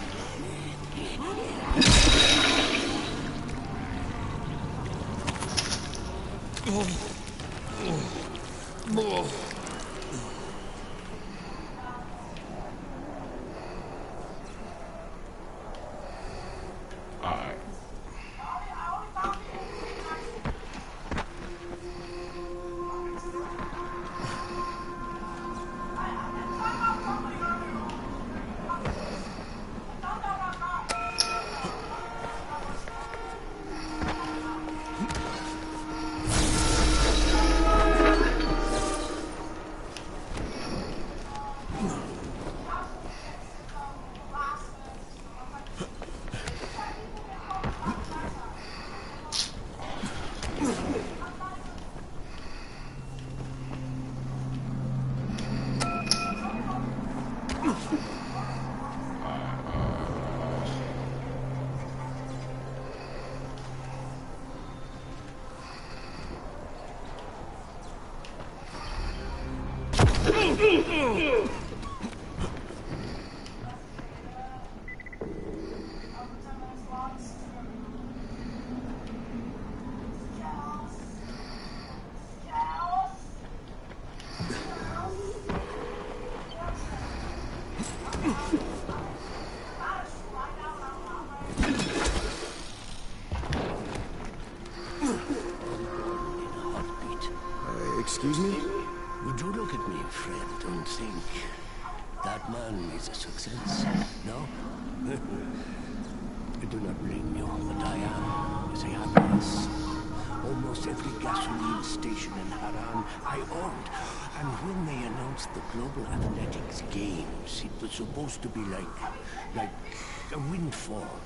Alright. Excuse me? Would you look at me, friend, and think that man is a success? No? I do not blame you, but I am as a happiness. Almost every gasoline station in Haran I owned. And when they announced the Global Athletics Games, it was supposed to be like a windfall.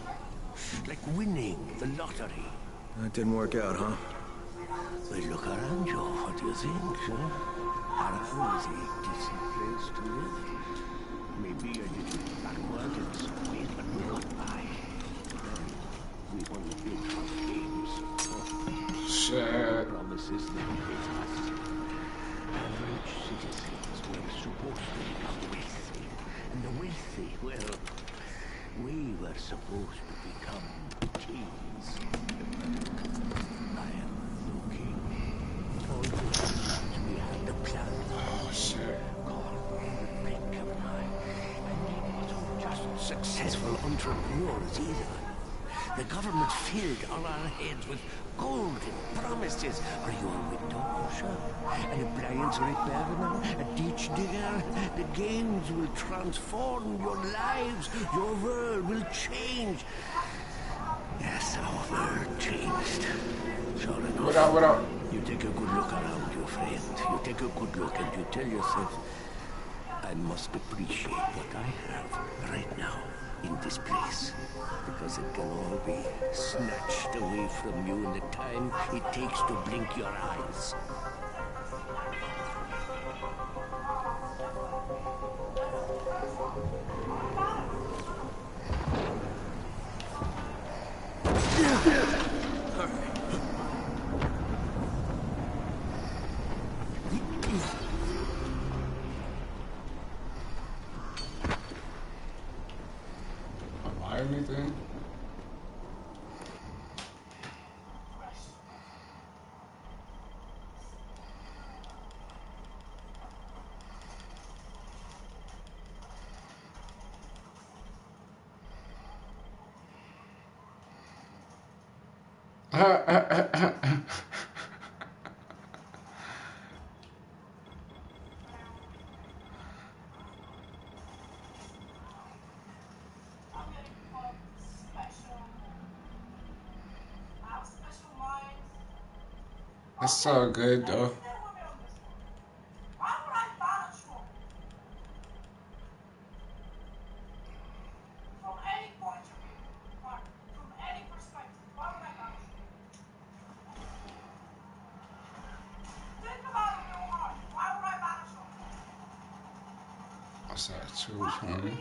Like winning the lottery. That didn't work out, huh? Well, look around you. What do you think, huh? Haran is a decent place to live. Maybe a little backward in some ways, but we're not by. We won the big hot games. Shit. Promises that made us average citizens were supposed to become wealthy. And the wealthy, well, we were supposed to become kings. I am no king. All this time we had the plan. Oh shit. God, the blink of an eye. And it was all just successful entourage. entrepreneurs either. The government filled all our heads with golden promises. Are you a window washer? An appliance repairman? A ditch digger? The games will transform your lives. Your world will change. Yes, our world changed. Sure enough. What up, what up? You take a good look around you, friend. You take a good look and you tell yourself, I must appreciate what I have right now in this place. Because it can all be snatched away from you in the time it takes to blink your eyes. Anything? That's so good though. What's that? 220.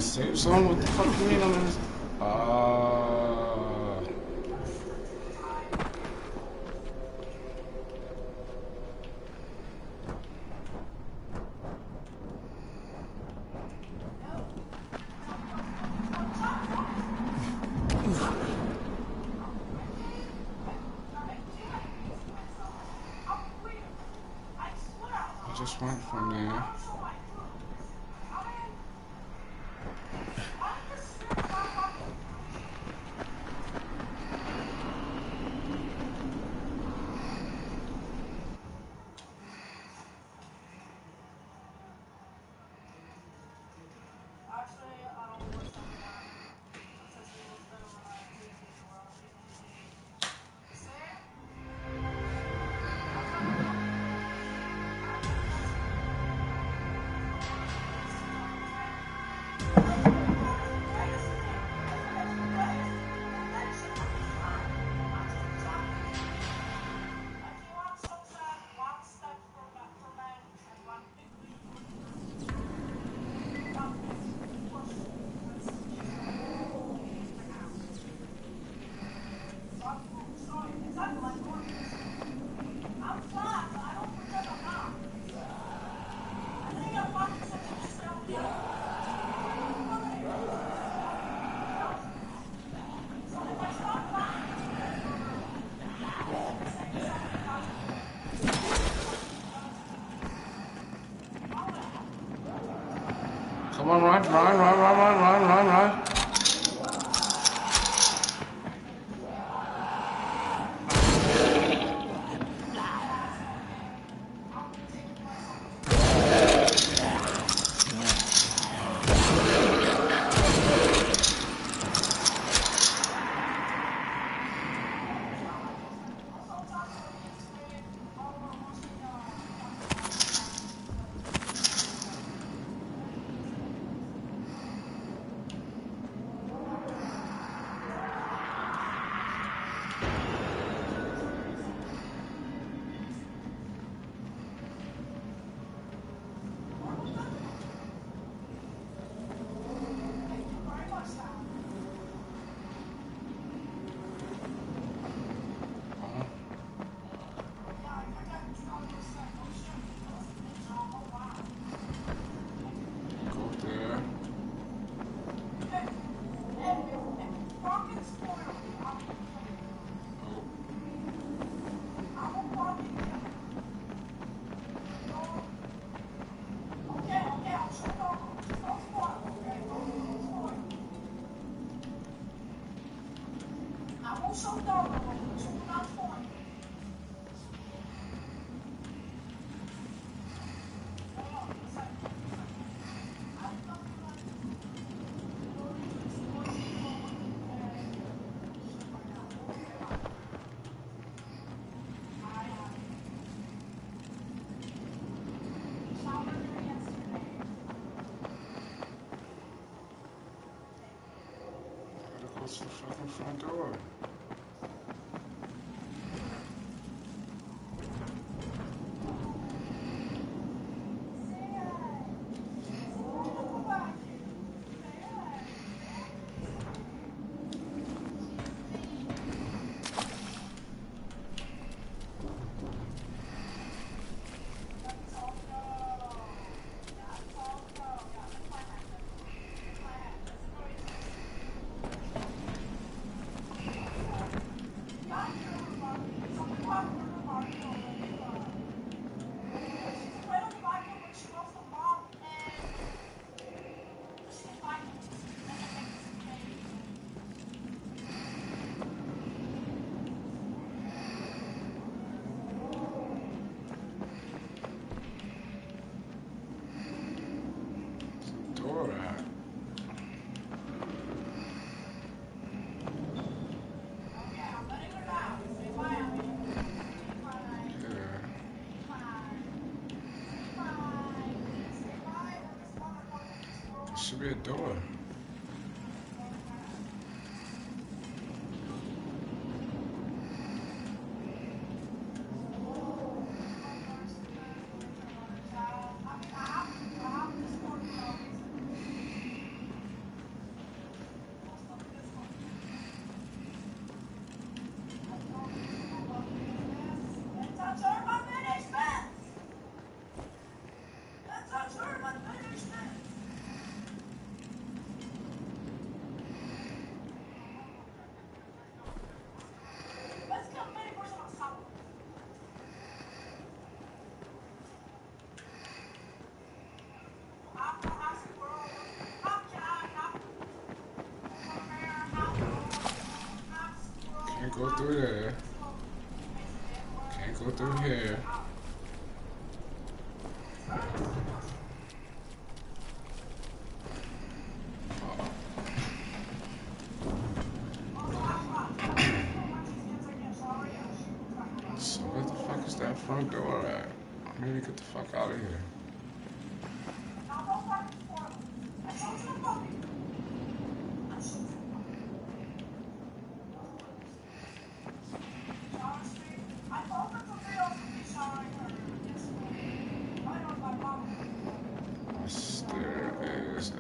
Save zone? What the fuck you mean on this? I just went from there. Come on, run. What's the fucking front door? Should be a door. Can't go through there. Can't go through here. So where the fuck is that front door at? I need to get the fuck out of here. There is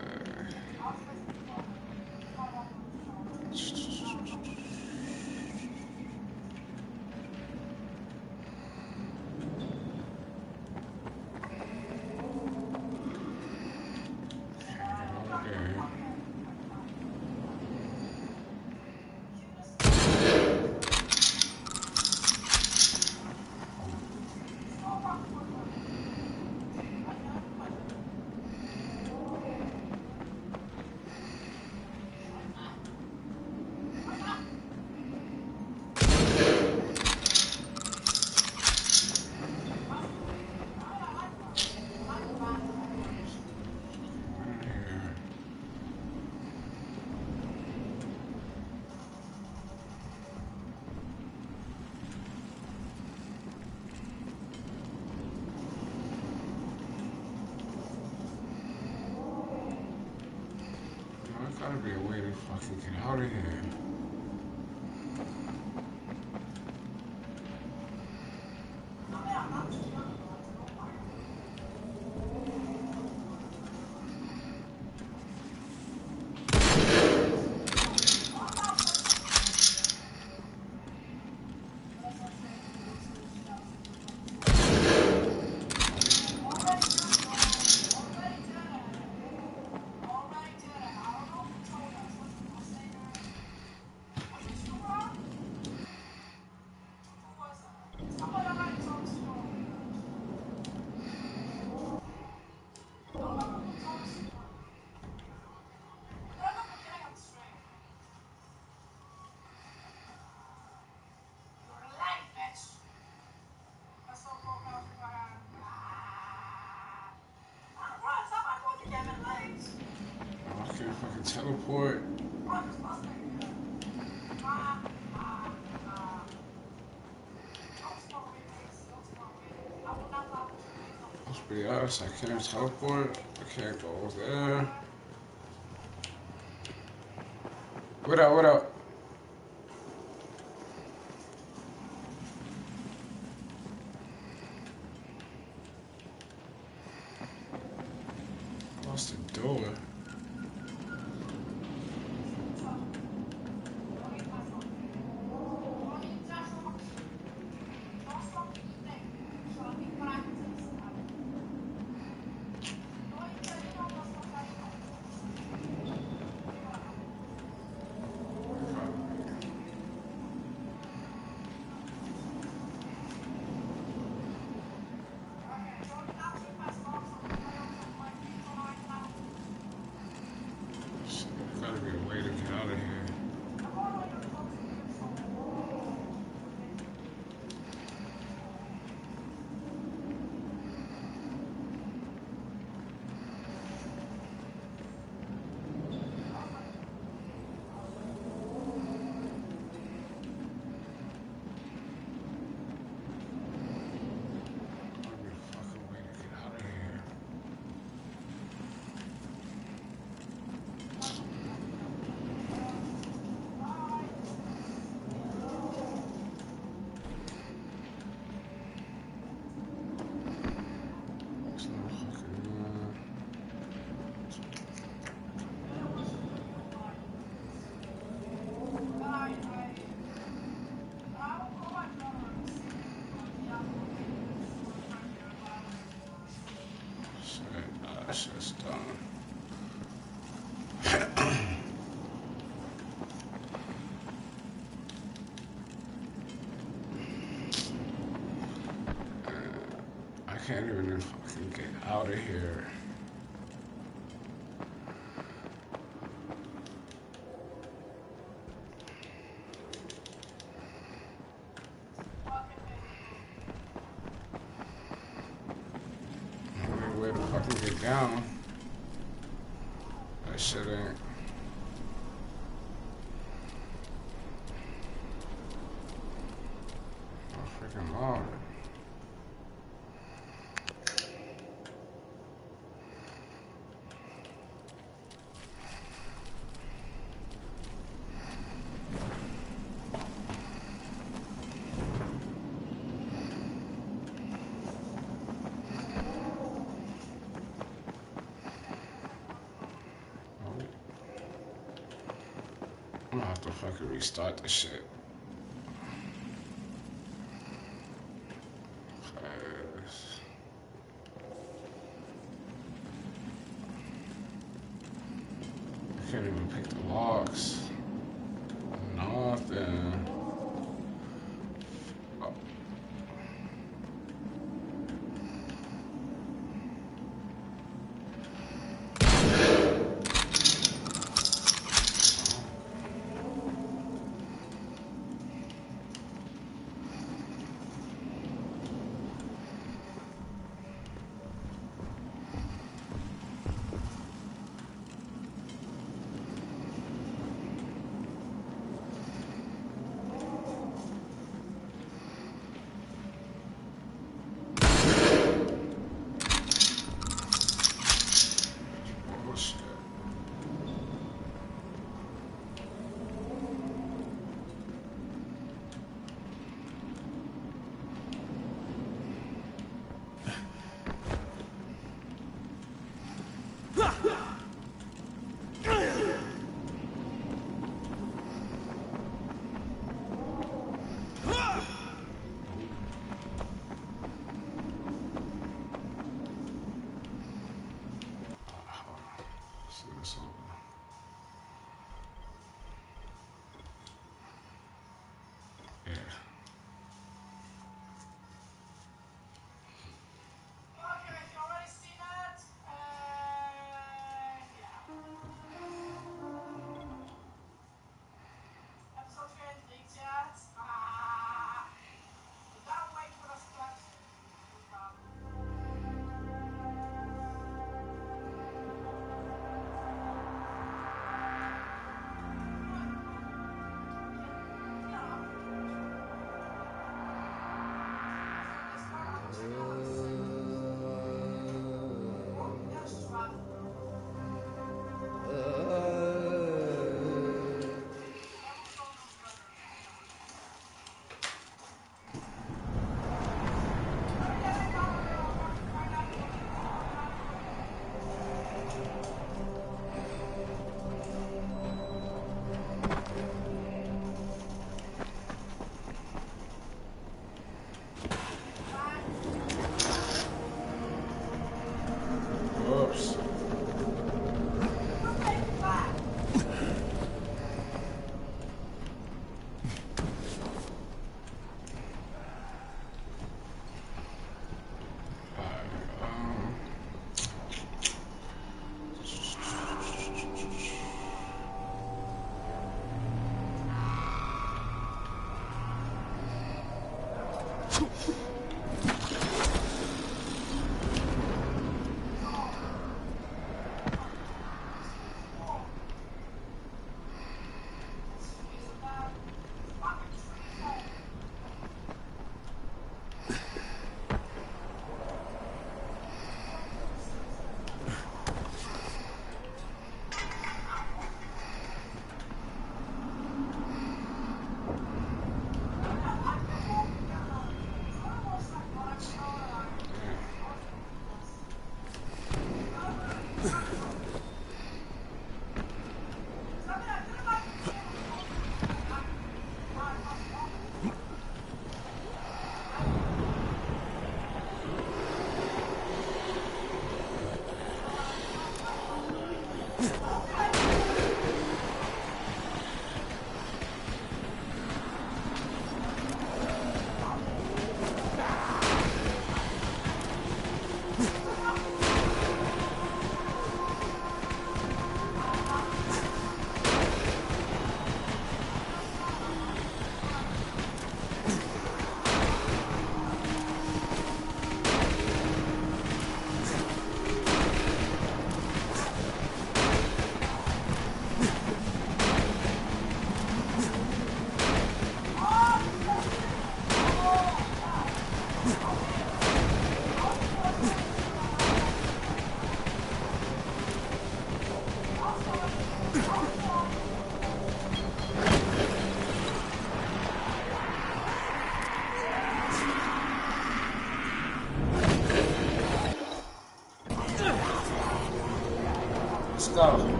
gotta be a way to fucking get out of here. I can't fucking teleport. Let's be honest, I can't teleport. I can't go over there. What up, what up? Lost the door. Gotta be a way to get out of here. That's just done. I can't even fucking get out of here. down. That shit ain't. Oh, freaking log. I'm gonna have to fucking restart this shit. I can't even pick the locks. Nothing. Oh. Oops.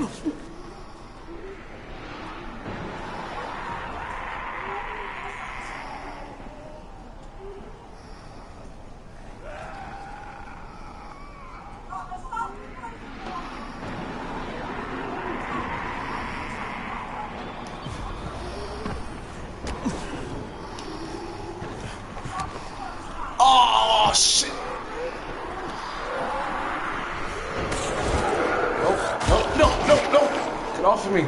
Oh shit! No! Get off of me!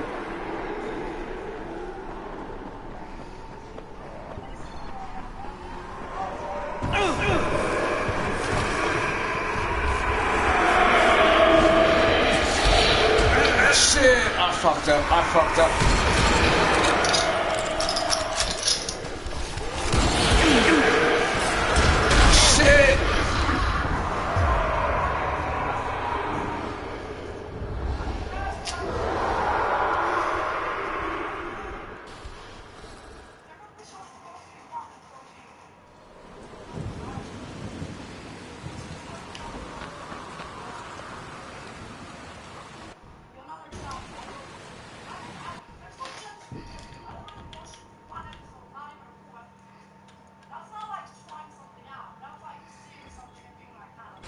Shit! I fucked up. Shit! That's not like trying something out. That's like serious objecting like that.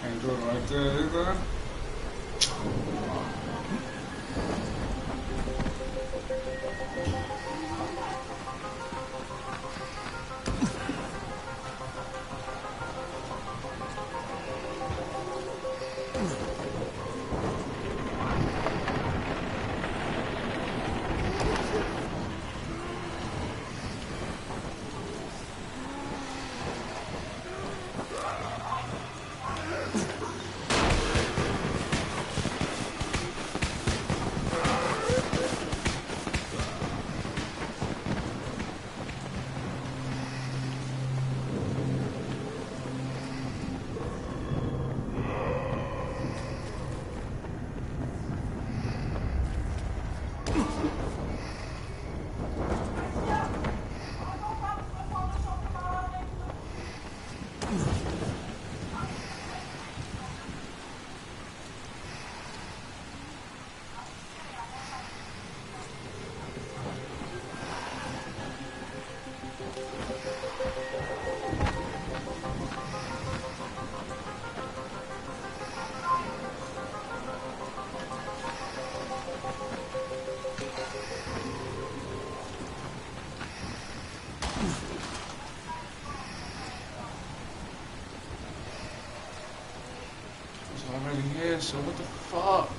Can't do it right there either. It's already here, so what the fuck?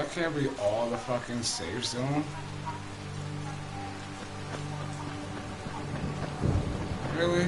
can't read all the fucking save zone. Really?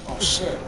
Oh shit.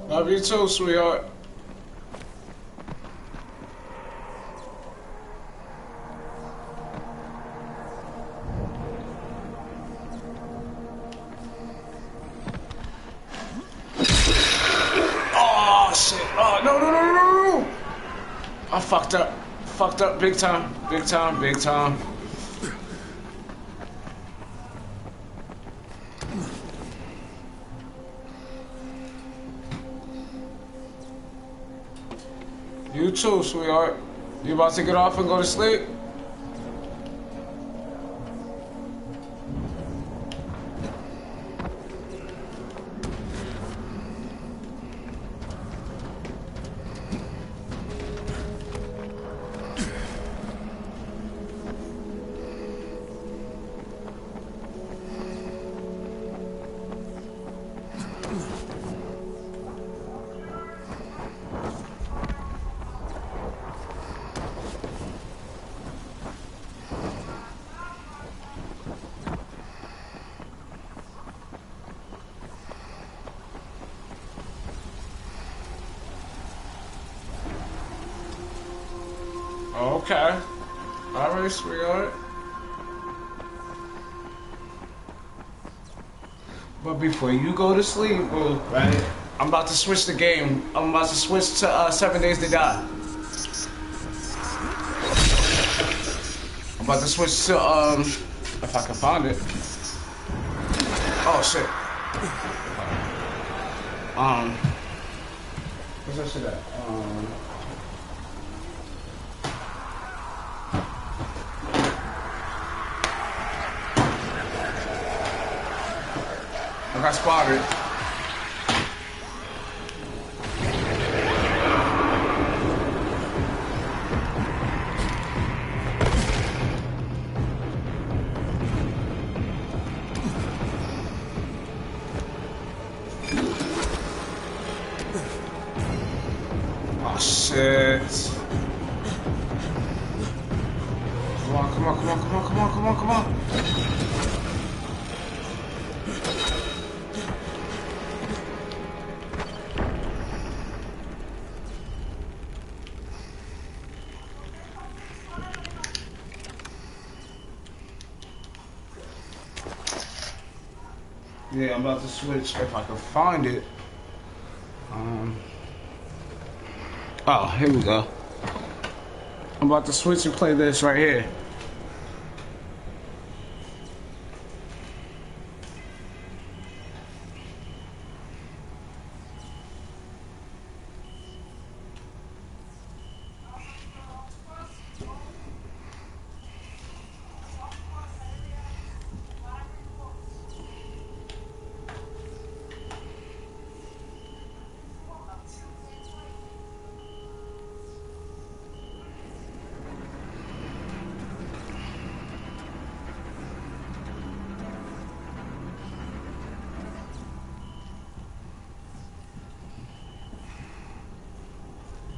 Love you too, sweetheart. Oh shit! Oh no no no no no! I fucked up. Fucked up big time. Big time. Big time. You too, sweetheart. You about to get off and go to sleep? Okay. Alright, sweetheart. But before you go to sleep, boo, right? I'm about to switch the game. I'm about to switch to 7 Days to Die. I'm about to switch to, if I can find it. Oh, shit. What's that shit at? I got spotted. Oh shit. Come on, come on, come on, come on, come on, come on, come on. Yeah, I'm about to switch if I can find it. Oh, here we go. I'm about to switch and play this right here.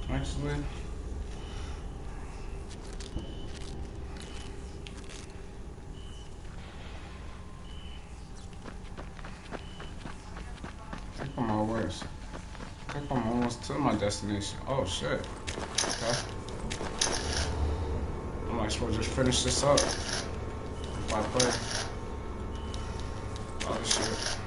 Actually, I think I'm almost. I think I'm almost to my destination. Oh shit. Okay. I might as well just finish this up if I play. Oh shit.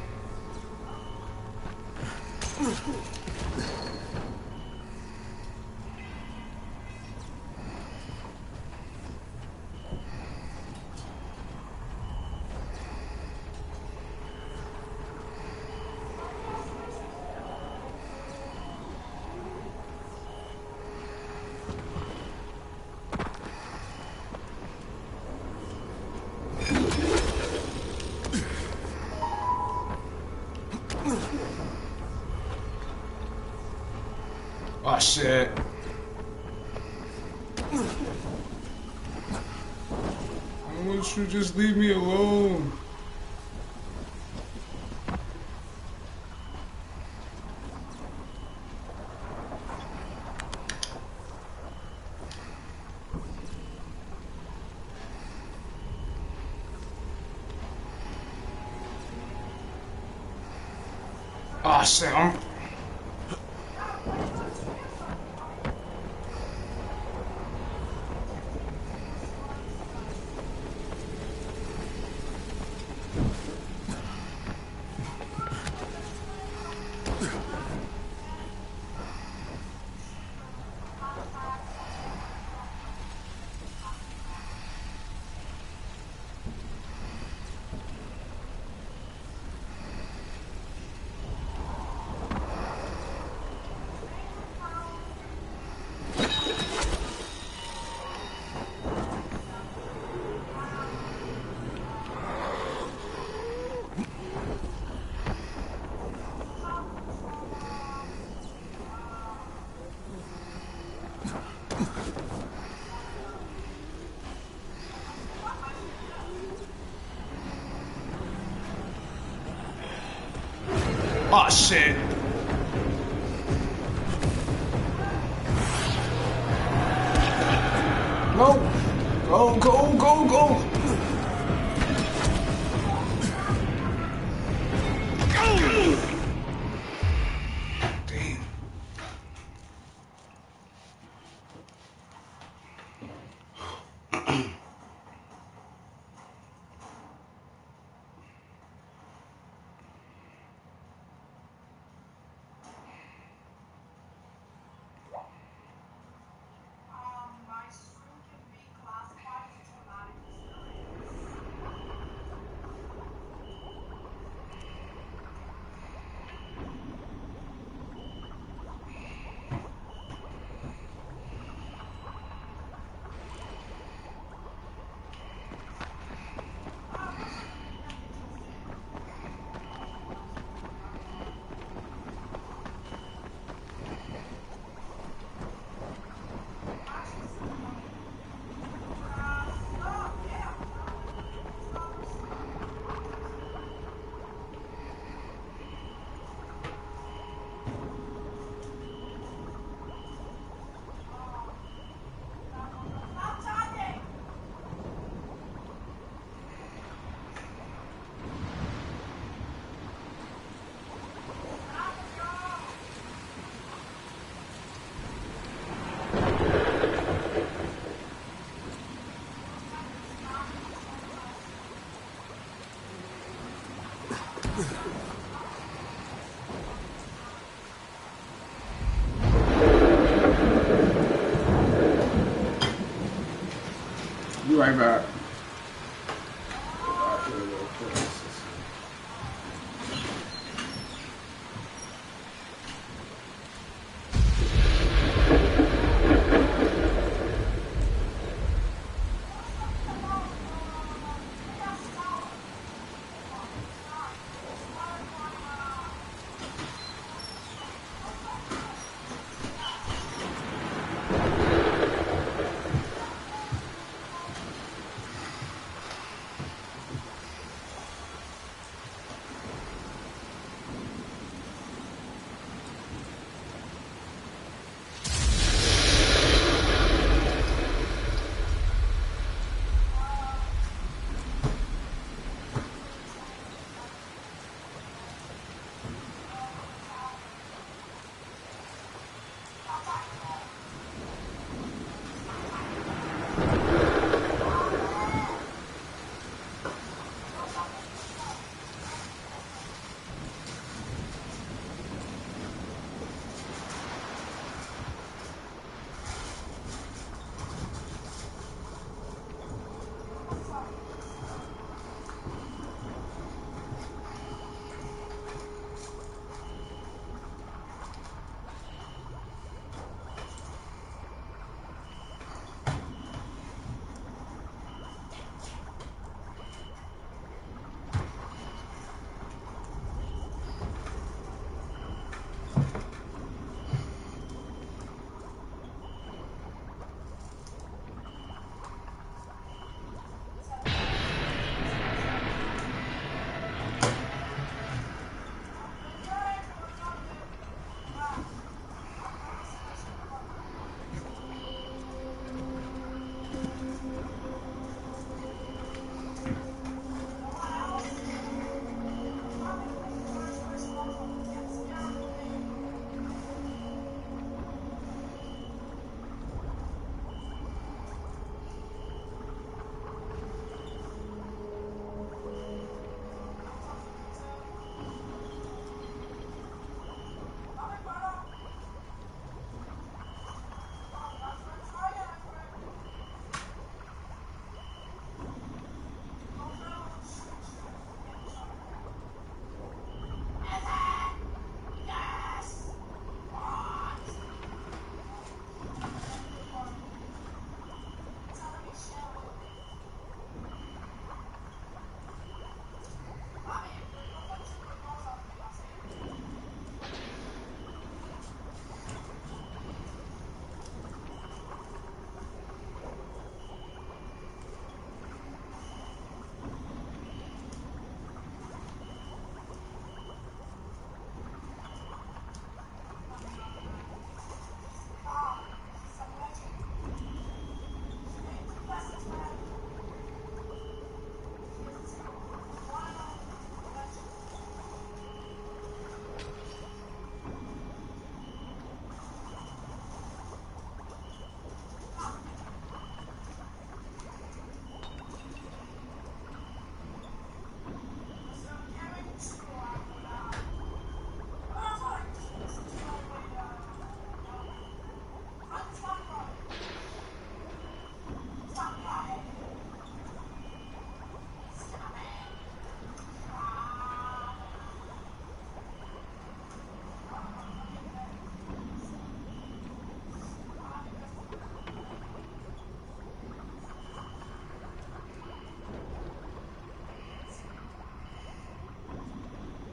Oh shit. Why won't you just leave me alone? Oh shit, oh shit. No. Go, go, go, go. Damn. My stream can be classified as traumatic experience. right back.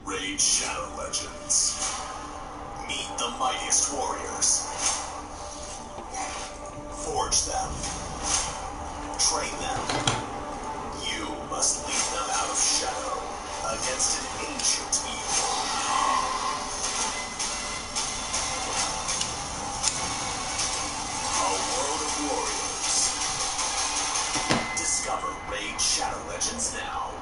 Raid Shadow Legends. Meet the mightiest warriors. Forge them. Train them. You must lead them out of shadow against an ancient evil. A world of warriors. Discover Raid Shadow Legends now.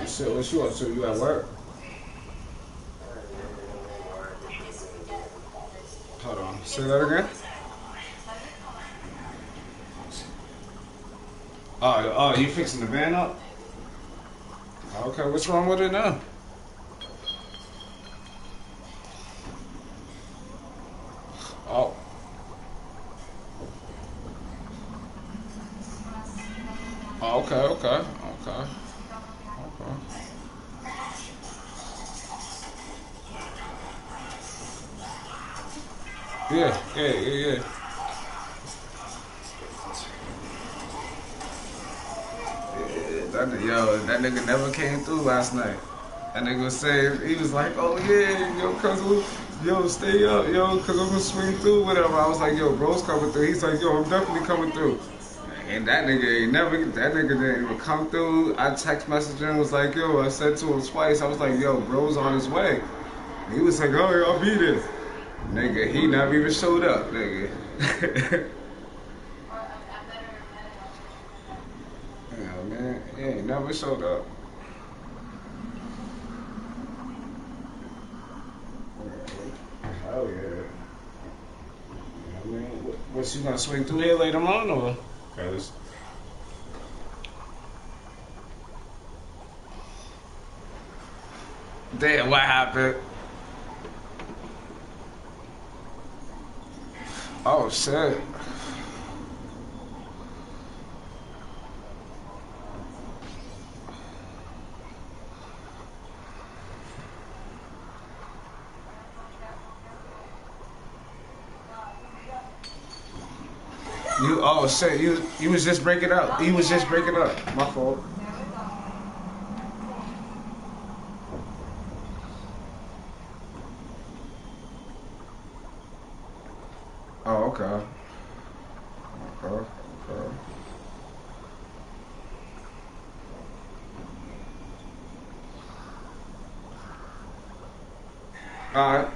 Shit, what you up to? You at work? Hold on. Say that again? Oh, you fixing the van up? Okay, what's wrong with it now? Oh. Oh, okay. Yeah. That nigga never came through last night. That nigga was saying, he was like, oh yeah, yo, stay up, yo, cause I'm gonna swing through, whatever. I was like, yo, bro's coming through. He's like, yo, I'm definitely coming through. And that nigga didn't even come through. I text messaged him, was like, yo, I said to him twice, I was like, yo, bro's on his way. And he was like, oh, yeah, I'll be there. Nigga, he never even showed up, nigga. Yeah, man, he ain't never showed up. Hell yeah. I mean, what you gonna swing through here later on, or? Cause damn, what happened? Oh shit. You was just breaking up. You was just breaking up. My fault. Oh, okay. Alright,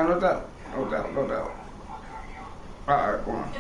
no doubt. Alright, come on.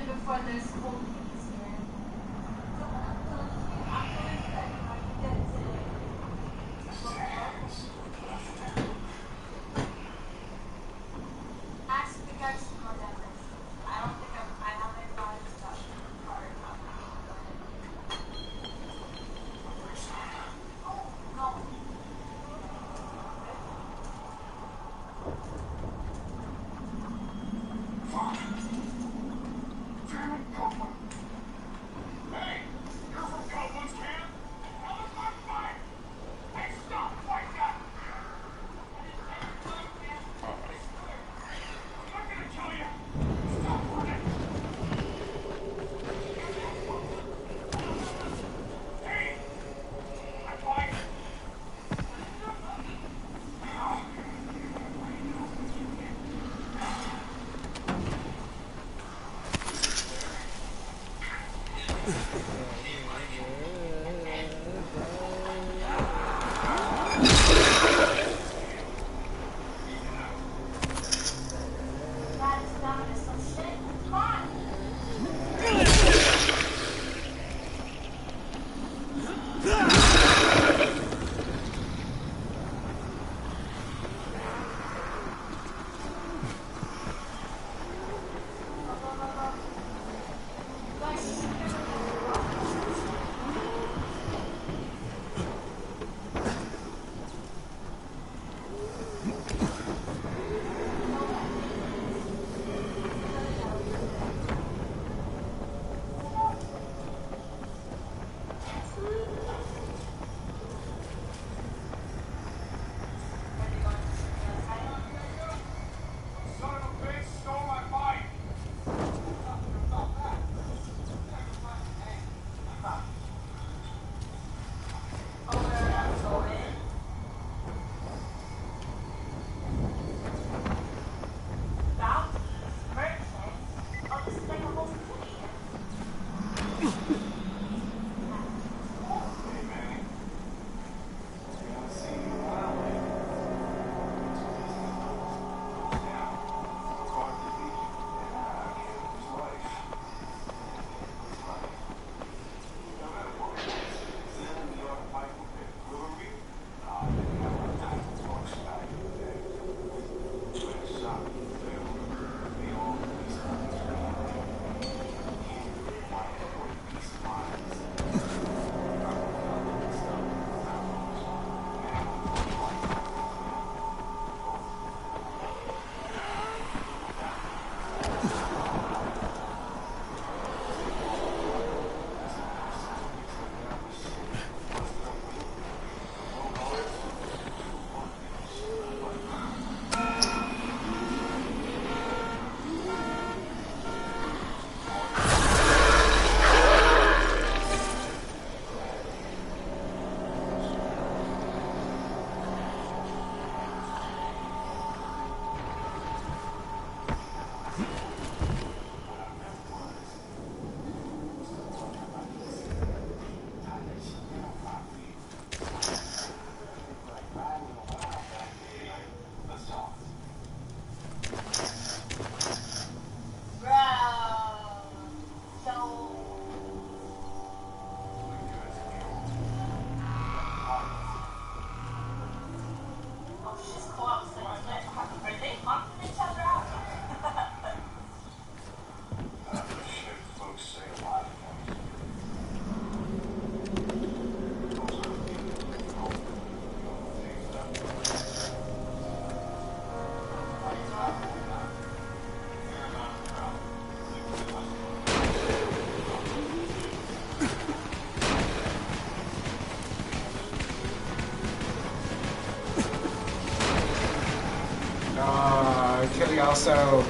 yourself?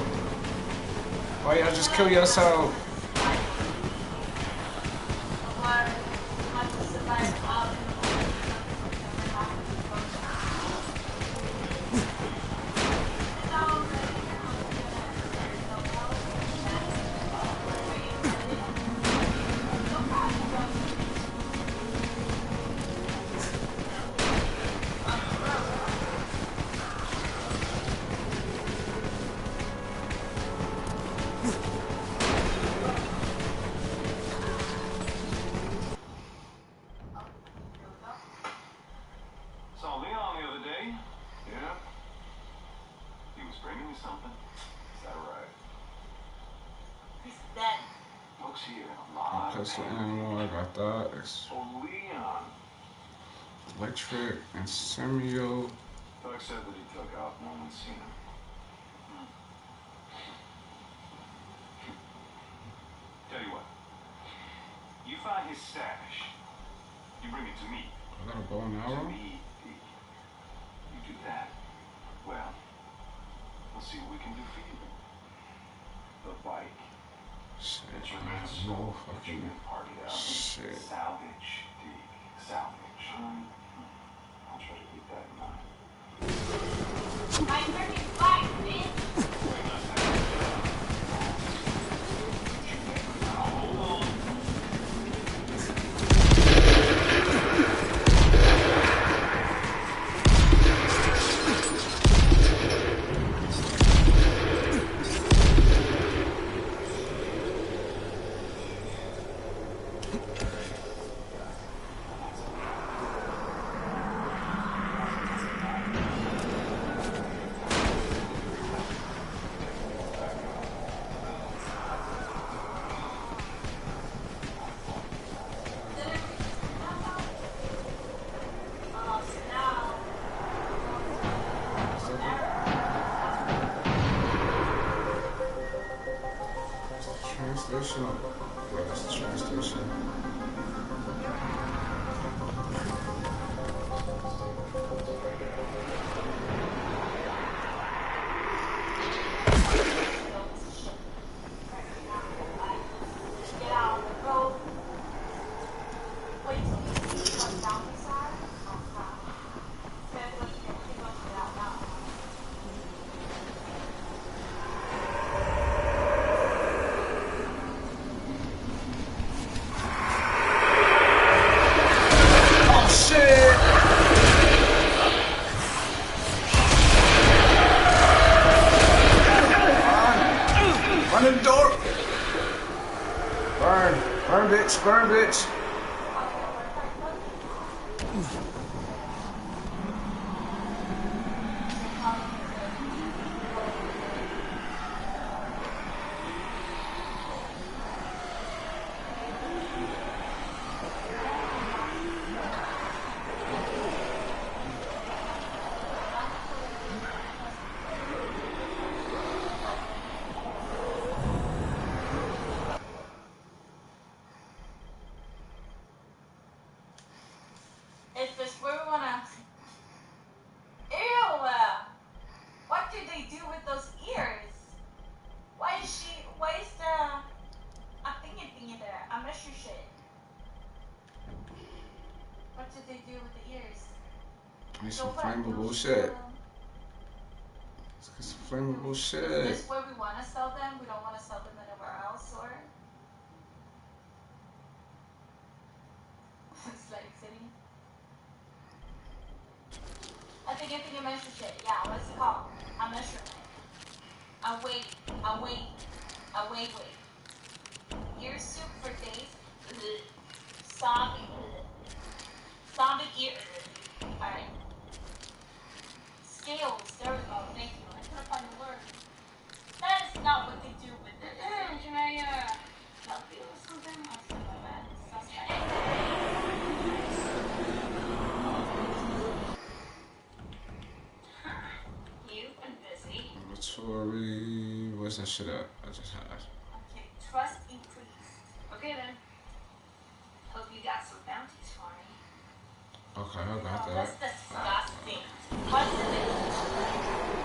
Why y'all just kill yourself? Saw Leon the other day. Yeah. He was bringing me something. Is that right? He's dead. Folks here in a lot of Pistol pain. ammo, I got that. It's Oh, Leon. electric and semio. Doug said that he took off. No one's seen him. Tell you what. You find his stash. You bring it to me. I got a bow and To arrow. me, Pete. You do that. Well, we'll see what we can do for you. The bike Shit, that you I made have no soul that you fucking made party of. shit. Salvage, Deke. Salvage. I'll try to keep that in mind. My freaking bike, bitch! Train station. Where is the train station? Get out on the road. Wait till you see what's down the side. Oh, crap. Said what you pretty much get out now. Oh shit! Run in the door! Burn! Burn, bitch! Burn, bitch! If it's where we wanna. Ew! What did they do with those ears? Why is the. A thingy there? A measure shit. What did they do with the ears? Need some Don't put on flammable those, shit. Let's get some flammable Is shit. this where we wanna sell them? We don't wanna sell them anywhere else, or? It's like city. I think you measure shit. Yeah, what's it called? A measurement. A weight. Ear soup for days. Zombie. Zombie ear. Alright. Scales. There we go. Thank you. I couldn't find the word. That is not what they do with it. Can I, help you with something? I'll say my bad. You've been busy. Inventory. Where's that shit at? I just had. Okay, trust increased. Okay then. Hope you got some bounties for me. Okay, I got Oh, that. that's disgusting. What's in it?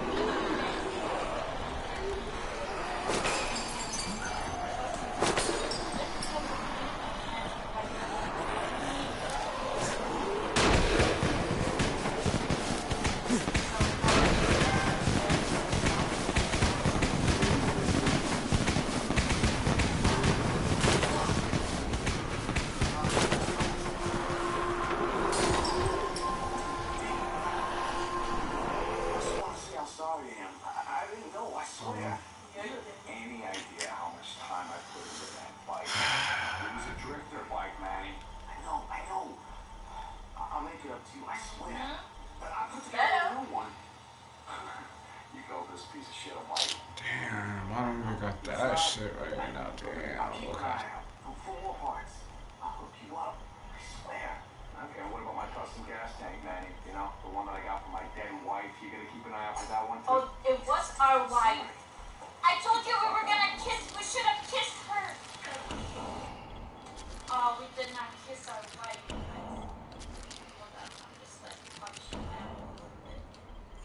shit right now. Damn. Okay. Full hearts. I'll hook you up. I swear. Okay, what about my custom gas tank, Manny? You know, the one that I got for my dead wife. You gonna keep an eye out for that one too? Oh, it was our wife. I told you we were gonna kiss. We should have kissed her. Oh, we did not kiss our wife. Hold on, I'm just like punching out a little bit.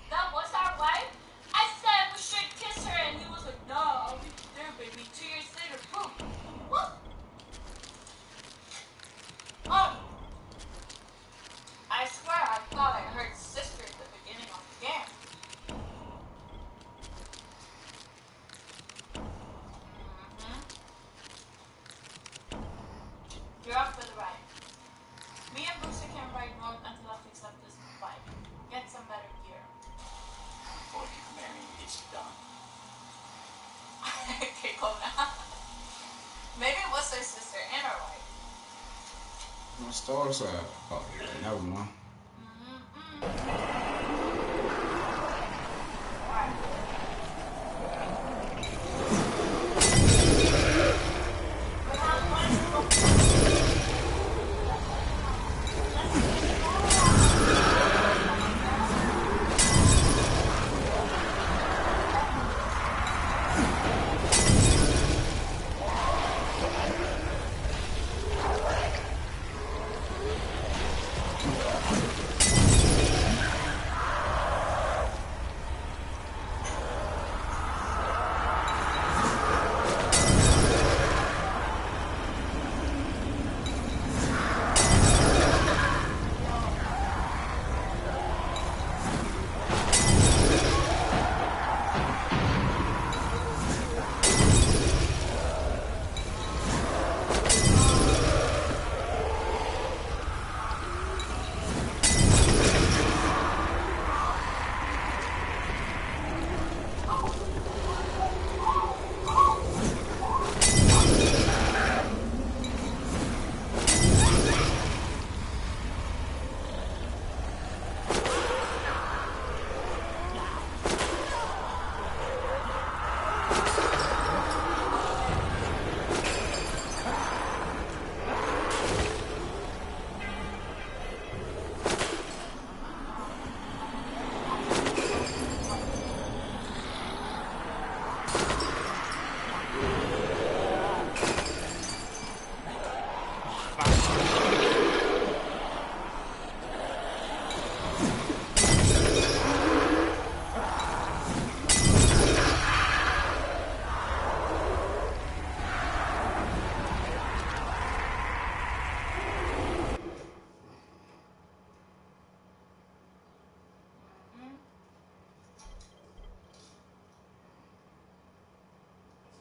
That was our wife? I said we should kiss her, and he was like, no, I'll be there, baby. 2 years later, boom. What? Oh! I swear I thought I heard sister at the beginning of the game. You're up for the ride. Me and Booster can ride north until I fix up this bike. Get some better gear. Look, Manny, it's done. Okay, cool now. Maybe it was her sister and our wife. My stars are. Oh, yeah, never mind.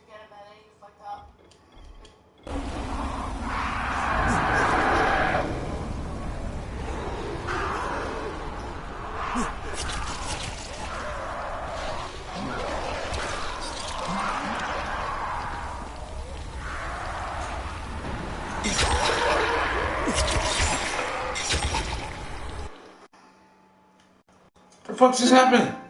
Forget about it, you fucked up. The fuck just happened?